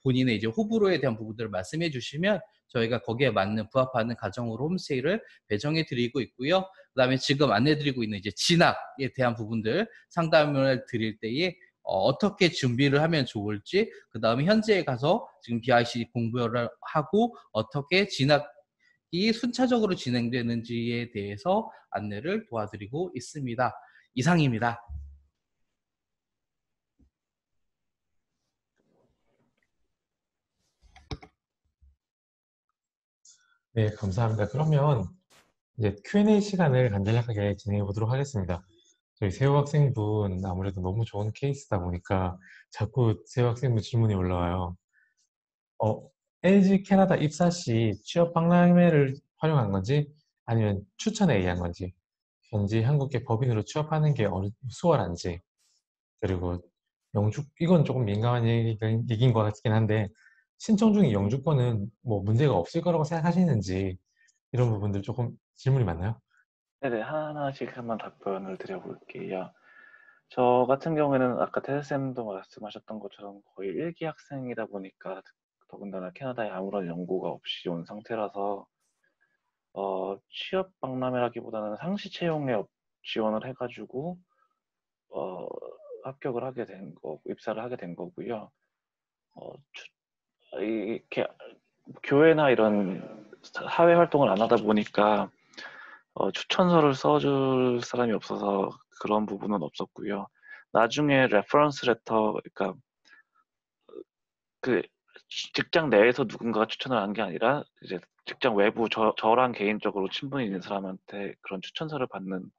본인의 이제 호불호에 대한 부분들을 말씀해 주시면 저희가 거기에 맞는 부합하는 가정으로 홈스테이를 배정해 드리고 있고요. 그다음에 지금 안내 드리고 있는 이제 진학에 대한 부분들 상담을 드릴 때에 어떻게 준비를 하면 좋을지, 그 다음에 현지에 가서 지금 BIC 공부를 하고 어떻게 진학이 순차적으로 진행되는지에 대해서 안내를 도와드리고 있습니다. 이상입니다. 네, 감사합니다. 그러면 이제 Q&A 시간을 간략하게 진행해 보도록 하겠습니다. 저희 세호 학생분 아무래도 너무 좋은 케이스다 보니까 자꾸 세호 학생분 질문이 올라와요. 어, LG 캐나다 입사 시 취업 박람회를 활용한 건지 아니면 추천에 의한 건지, 현지 한국계 법인으로 취업하는 게 수월한지, 그리고 이건 조금 민감한 얘기인 것 같긴 한데 신청 중인 영주권은 뭐 문제가 없을 거라고 생각하시는지, 이런 부분들 조금 질문이 많나요? 네네, 하나씩 한번 답변을 드려볼게요. 저 같은 경우에는 아까 테드쌤도 말씀하셨던 것처럼 거의 일기 학생이다 보니까 더군다나 캐나다에 아무런 연고가 없이 온 상태라서 취업 박람회라기보다는 상시 채용에 지원을 해가지고 어, 합격을 하게 된 거고 입사를 하게 된 거고요. 이렇게 교회나 이런 사회 활동을 안 하다 보니까 추천서를 써줄 사람이 없어서 그런 부분은 없었고요. 나중에 레퍼런스 레터, 그러니까 그 직장 내에서 누군가가 추천을 한 게 아니라 이제 직장 외부 저랑 개인적으로 친분이 있는 사람한테 그런 추천서를 받는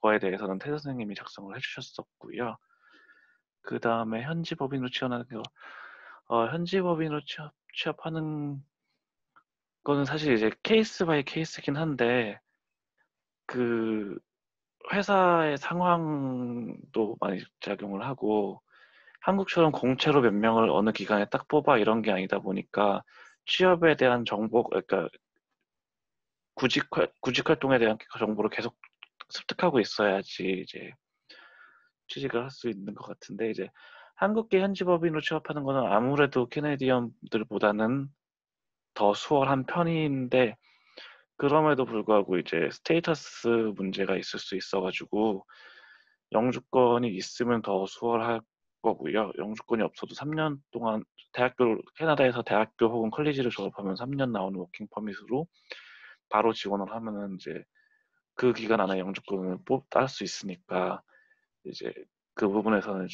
거에 대해서는 태세 선생님이 작성을 해주셨었고요. 그 다음에 현지 법인으로 취업하는 거, 현지 법인으로 취업하는 거는 사실 이제 케이스 바이 케이스긴 한데 그 회사의 상황도 많이 작용을 하고 한국처럼 공채로 몇 명을 어느 기간에 딱 뽑아 이런 게 아니다 보니까 취업에 대한 정보, 그러니까 구직 활동에 대한 정보를 계속 습득하고 있어야지 이제 취직을 할 수 있는 것 같은데 이제 한국계 현지 법인으로 취업하는 거는 아무래도 캐네디언들보다는 더 수월한 편인데 그럼에도 불구하고 이제 스테이터스 문제가 있을 수 있어가지고 영주권이 있으면 더 수월할 거고요. 영주권이 없어도 3년 동안 캐나다에서 대학교 혹은 컬리지를 졸업하면 3년 나오는 워킹 퍼밋으로 바로 지원을 하면은 이제 그 기간 안에 영주권을 딸 수 있으니까 이제 그 부분에서는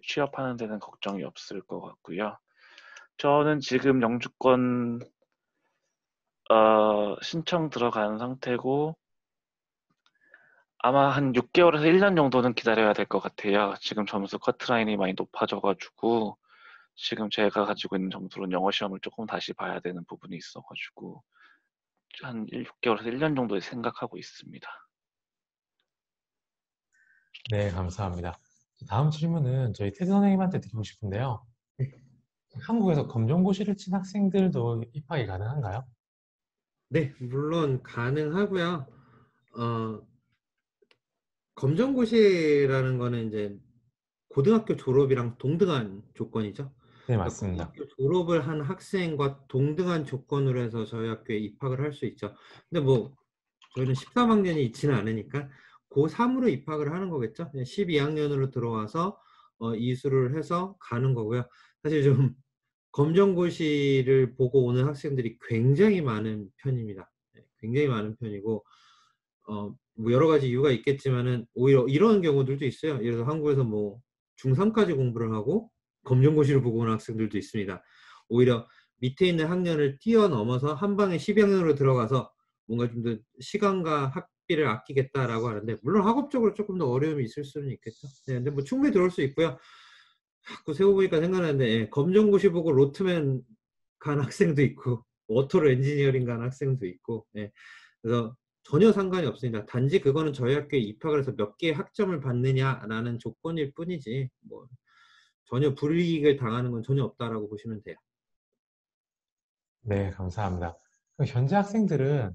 취업하는 데는 걱정이 없을 것 같고요. 저는 지금 영주권 신청 들어간 상태고 아마 한 6개월에서 1년 정도는 기다려야 될 것 같아요. 지금 점수 커트라인이 많이 높아져가지고 지금 제가 가지고 있는 점수로는 영어 시험을 조금 다시 봐야 되는 부분이 있어가지고 한 6개월에서 1년 정도 생각하고 있습니다. 네, 감사합니다. 다음 질문은 저희 테드 선생님한테 드리고 싶은데요. 한국에서 검정고시를 친 학생들도 입학이 가능한가요? 네, 물론 가능하고요. 검정고시라는 거는 이제 고등학교 졸업이랑 동등한 조건이죠. 네, 그러니까 맞습니다. 고등학교 졸업을 한 학생과 동등한 조건으로 해서 저희 학교에 입학을 할 수 있죠. 근데 뭐 저희는 13학년이 있지는 않으니까 고3으로 입학을 하는 거겠죠. 12학년으로 들어와서 이수를 해서 가는 거고요. 사실 좀 검정고시를 보고 오는 학생들이 굉장히 많은 편입니다. 네, 굉장히 많은 편이고 뭐 여러 가지 이유가 있겠지만은 오히려 이런 경우들도 있어요. 예를 들어 한국에서 뭐 중3까지 공부를 하고 검정고시를 보고 오는 학생들도 있습니다. 오히려 밑에 있는 학년을 뛰어넘어서 한 방에 12학년으로 들어가서 뭔가 좀 더 시간과 학비를 아끼겠다라고 하는데 물론 학업적으로 조금 더 어려움이 있을 수는 있겠죠. 네, 근데 뭐 충분히 들어올 수 있고요. 자꾸 세워보니까 생각나는데 검정고시 보고 로트맨 간 학생도 있고 워터로 엔지니어링 간 학생도 있고 그래서 전혀 상관이 없습니다. 단지 그거는 저희 학교에 입학을 해서 몇 개의 학점을 받느냐라는 조건일 뿐이지 뭐 전혀 불이익을 당하는 건 전혀 없다라고 보시면 돼요. 네, 감사합니다. 그럼 현재 학생들은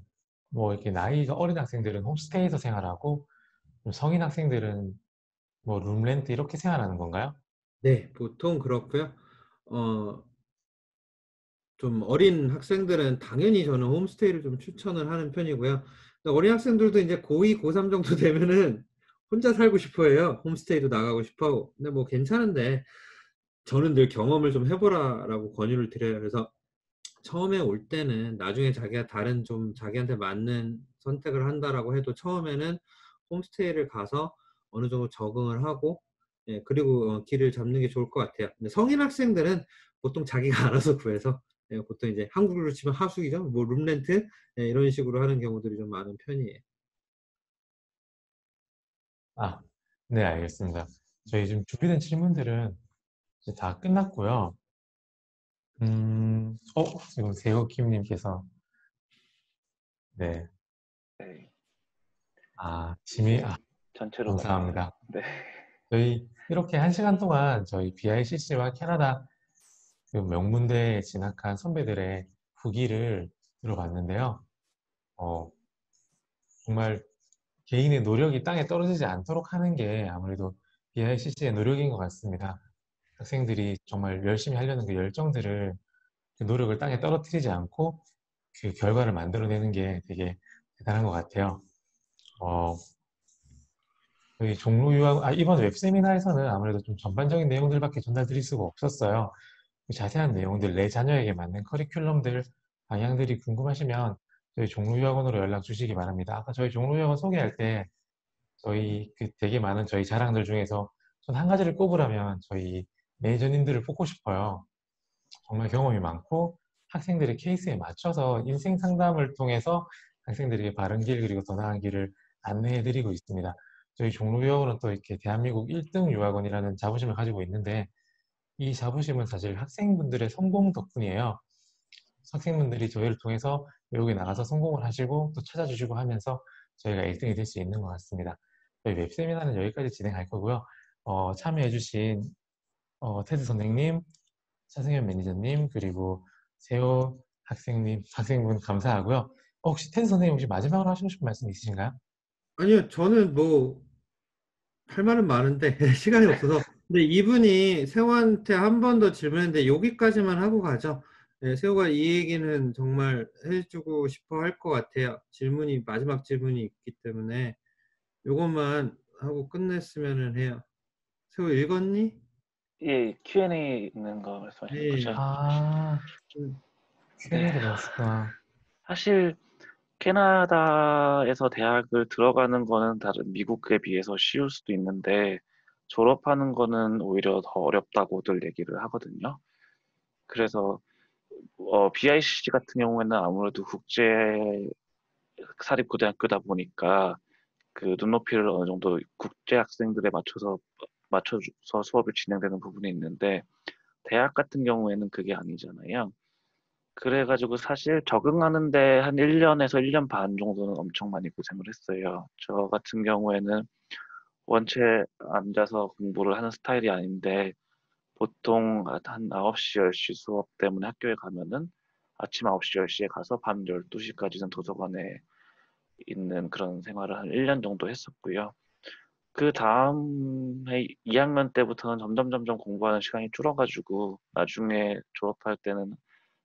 뭐 이렇게 나이가 어린 학생들은 홈스테이에서 생활하고 좀 성인 학생들은 뭐 룸렌트 이렇게 생활하는 건가요? 네, 보통 그렇고요. 어, 좀 어린 학생들은 당연히 저는 홈스테이를 좀 추천을 하는 편이고요. 근데 어린 학생들도 이제 고2, 고3 정도 되면은 혼자 살고 싶어 해요. 홈스테이도 나가고 싶어 하고. 근데 뭐 괜찮은데 저는 늘 경험을 좀 해보라라고 권유를 드려요. 그래서 처음에 올 때는 나중에 자기가 다른 좀 자기한테 맞는 선택을 한다라고 해도 처음에는 홈스테이를 가서 어느 정도 적응을 하고 그리고 길을 잡는 게 좋을 것 같아요. 근데 성인 학생들은 보통 자기가 알아서 구해서 보통 이제 한국으로 치면 하숙이죠. 뭐 룸렌트 이런 식으로 하는 경우들이 좀 많은 편이에요. 아, 네, 알겠습니다. 저희 지금 준비된 질문들은 이제 다 끝났고요. 지금 세호킴님께서 네, 네, 이제 아, 전체로 갔네요. 감사합니다. 네. 저희 이렇게 1시간 동안 저희 BICC와 캐나다 그 명문대에 진학한 선배들의 후기를 들어봤는데요. 어, 정말 개인의 노력이 땅에 떨어지지 않도록 하는 게 아무래도 BICC의 노력인 것 같습니다. 학생들이 정말 열심히 하려는 그 열정들을, 그 노력을 땅에 떨어뜨리지 않고 그 결과를 만들어내는 게 되게 대단한 것 같아요. 어, 저희 종로 유학, 이번 웹세미나에서는 아무래도 좀 전반적인 내용들밖에 전달드릴 수가 없었어요. 그 자세한 내용들, 내 자녀에게 맞는 커리큘럼들, 방향들이 궁금하시면 저희 종로유학원으로 연락 주시기 바랍니다. 아까 저희 종로유학원 소개할 때 저희 그 되게 많은 저희 자랑들 중에서 전 한 가지를 꼽으라면 저희 매니저님들을 뽑고 싶어요. 정말 경험이 많고 학생들의 케이스에 맞춰서 인생 상담을 통해서 학생들에게 바른 길 그리고 더 나은 길을 안내해드리고 있습니다. 저희 종로유학원은 또 이렇게 대한민국 1등 유학원이라는 자부심을 가지고 있는데 이 자부심은 사실 학생분들의 성공 덕분이에요. 학생분들이 저희를 통해서 외국에 나가서 성공을 하시고 또 찾아주시고 하면서 저희가 1등이 될 수 있는 것 같습니다. 저희 웹세미나는 여기까지 진행할 거고요. 참여해주신 테드 선생님, 차승현 매니저님, 그리고 세호 학생분 감사하고요. 혹시 테드 선생님 혹시 마지막으로 하시고 싶은 말씀 있으신가요? 아니요, 저는 뭐 할 말은 많은데 시간이 없어서. 근데 이분이 세호한테 한 번 더 질문했는데 여기까지만 하고 가죠. 세호가 이 얘기는 정말 해주고 싶어 할 것 같아요. 마지막 질문이 있기 때문에 요것만 하고 끝냈으면 해요. 세호 읽었니? 예, Q&A 있는 거 말씀하시는 네. 거죠? 아, 네. Q&A를 받았구나. 사실 캐나다에서 대학을 들어가는 거는 다른 미국에 비해서 쉬울 수도 있는데 졸업하는 거는 오히려 더 어렵다고들 얘기를 하거든요. 그래서 BICC 같은 경우에는 아무래도 국제 사립고등학교다 보니까 그 눈높이를 어느 정도 국제 학생들에 맞춰서 수업이 진행되는 부분이 있는데 대학 같은 경우에는 그게 아니잖아요. 그래가지고 사실 적응하는데 한 1년에서 1년 반 정도는 엄청 많이 고생을 했어요. 저 같은 경우에는 원체 앉아서 공부를 하는 스타일이 아닌데 보통 한 9시, 10시 수업 때문에 학교에 가면은 아침 9시, 10시에 가서 밤 12시까지는 도서관에 있는 그런 생활을 한 1년 정도 했었고요. 그 다음에 2학년 때부터는 점점 공부하는 시간이 줄어가지고 나중에 졸업할 때는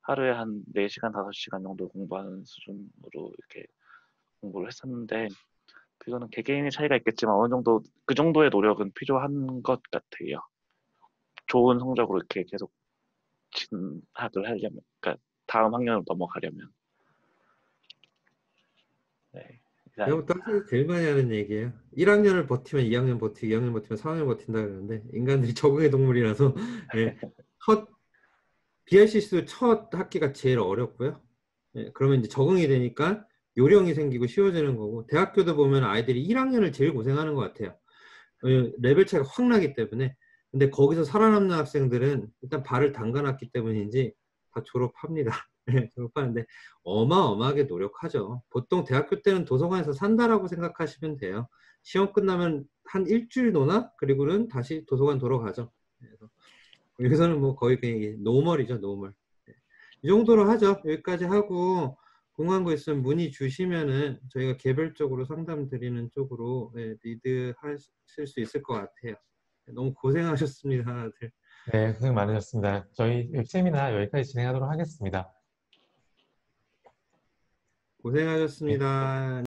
하루에 한 4시간, 5시간 정도 공부하는 수준으로 이렇게 공부를 했었는데 그거는 개개인의 차이가 있겠지만 어느 정도 그 정도의 노력은 필요한 것 같아요. 좋은 성적으로 이렇게 계속 진학을 하려면, 그러니까 다음 학년으로 넘어가려면. 네, 내가부터 이상입니다. 학생이 제일 많이 하는 얘기예요. 1학년을 버티면 2학년 버티고 2학년 버티면 4학년 버틴다 그러는데 인간들이 적응의 동물이라서 예, 첫 BRCC도 첫 학기가 제일 어렵고요. 예, 그러면 이제 적응이 되니까 요령이 생기고 쉬워지는 거고 대학교도 보면 아이들이 1학년을 제일 고생하는 것 같아요. 레벨 차이가 확 나기 때문에. 근데 거기서 살아남는 학생들은 일단 발을 담가놨기 때문인지 다 졸업합니다. 예, 졸업하는데 어마어마하게 노력하죠. 보통 대학교 때는 도서관에서 산다라고 생각하시면 돼요. 시험 끝나면 한 일주일 노나 그리고는 다시 도서관 돌아가죠. 그래서 여기서는 뭐 거의 그냥 노멀이죠, 노멀. 예, 이 정도로 하죠. 여기까지 하고 궁금한 거 있으면 문의 주시면은 저희가 개별적으로 상담 드리는 쪽으로 리드 하실 수 있을 것 같아요. 너무 고생하셨습니다, 다들. 네, 고생 많으셨습니다. 저희 웹세미나 여기까지 진행하도록 하겠습니다. 네. 고생하셨습니다.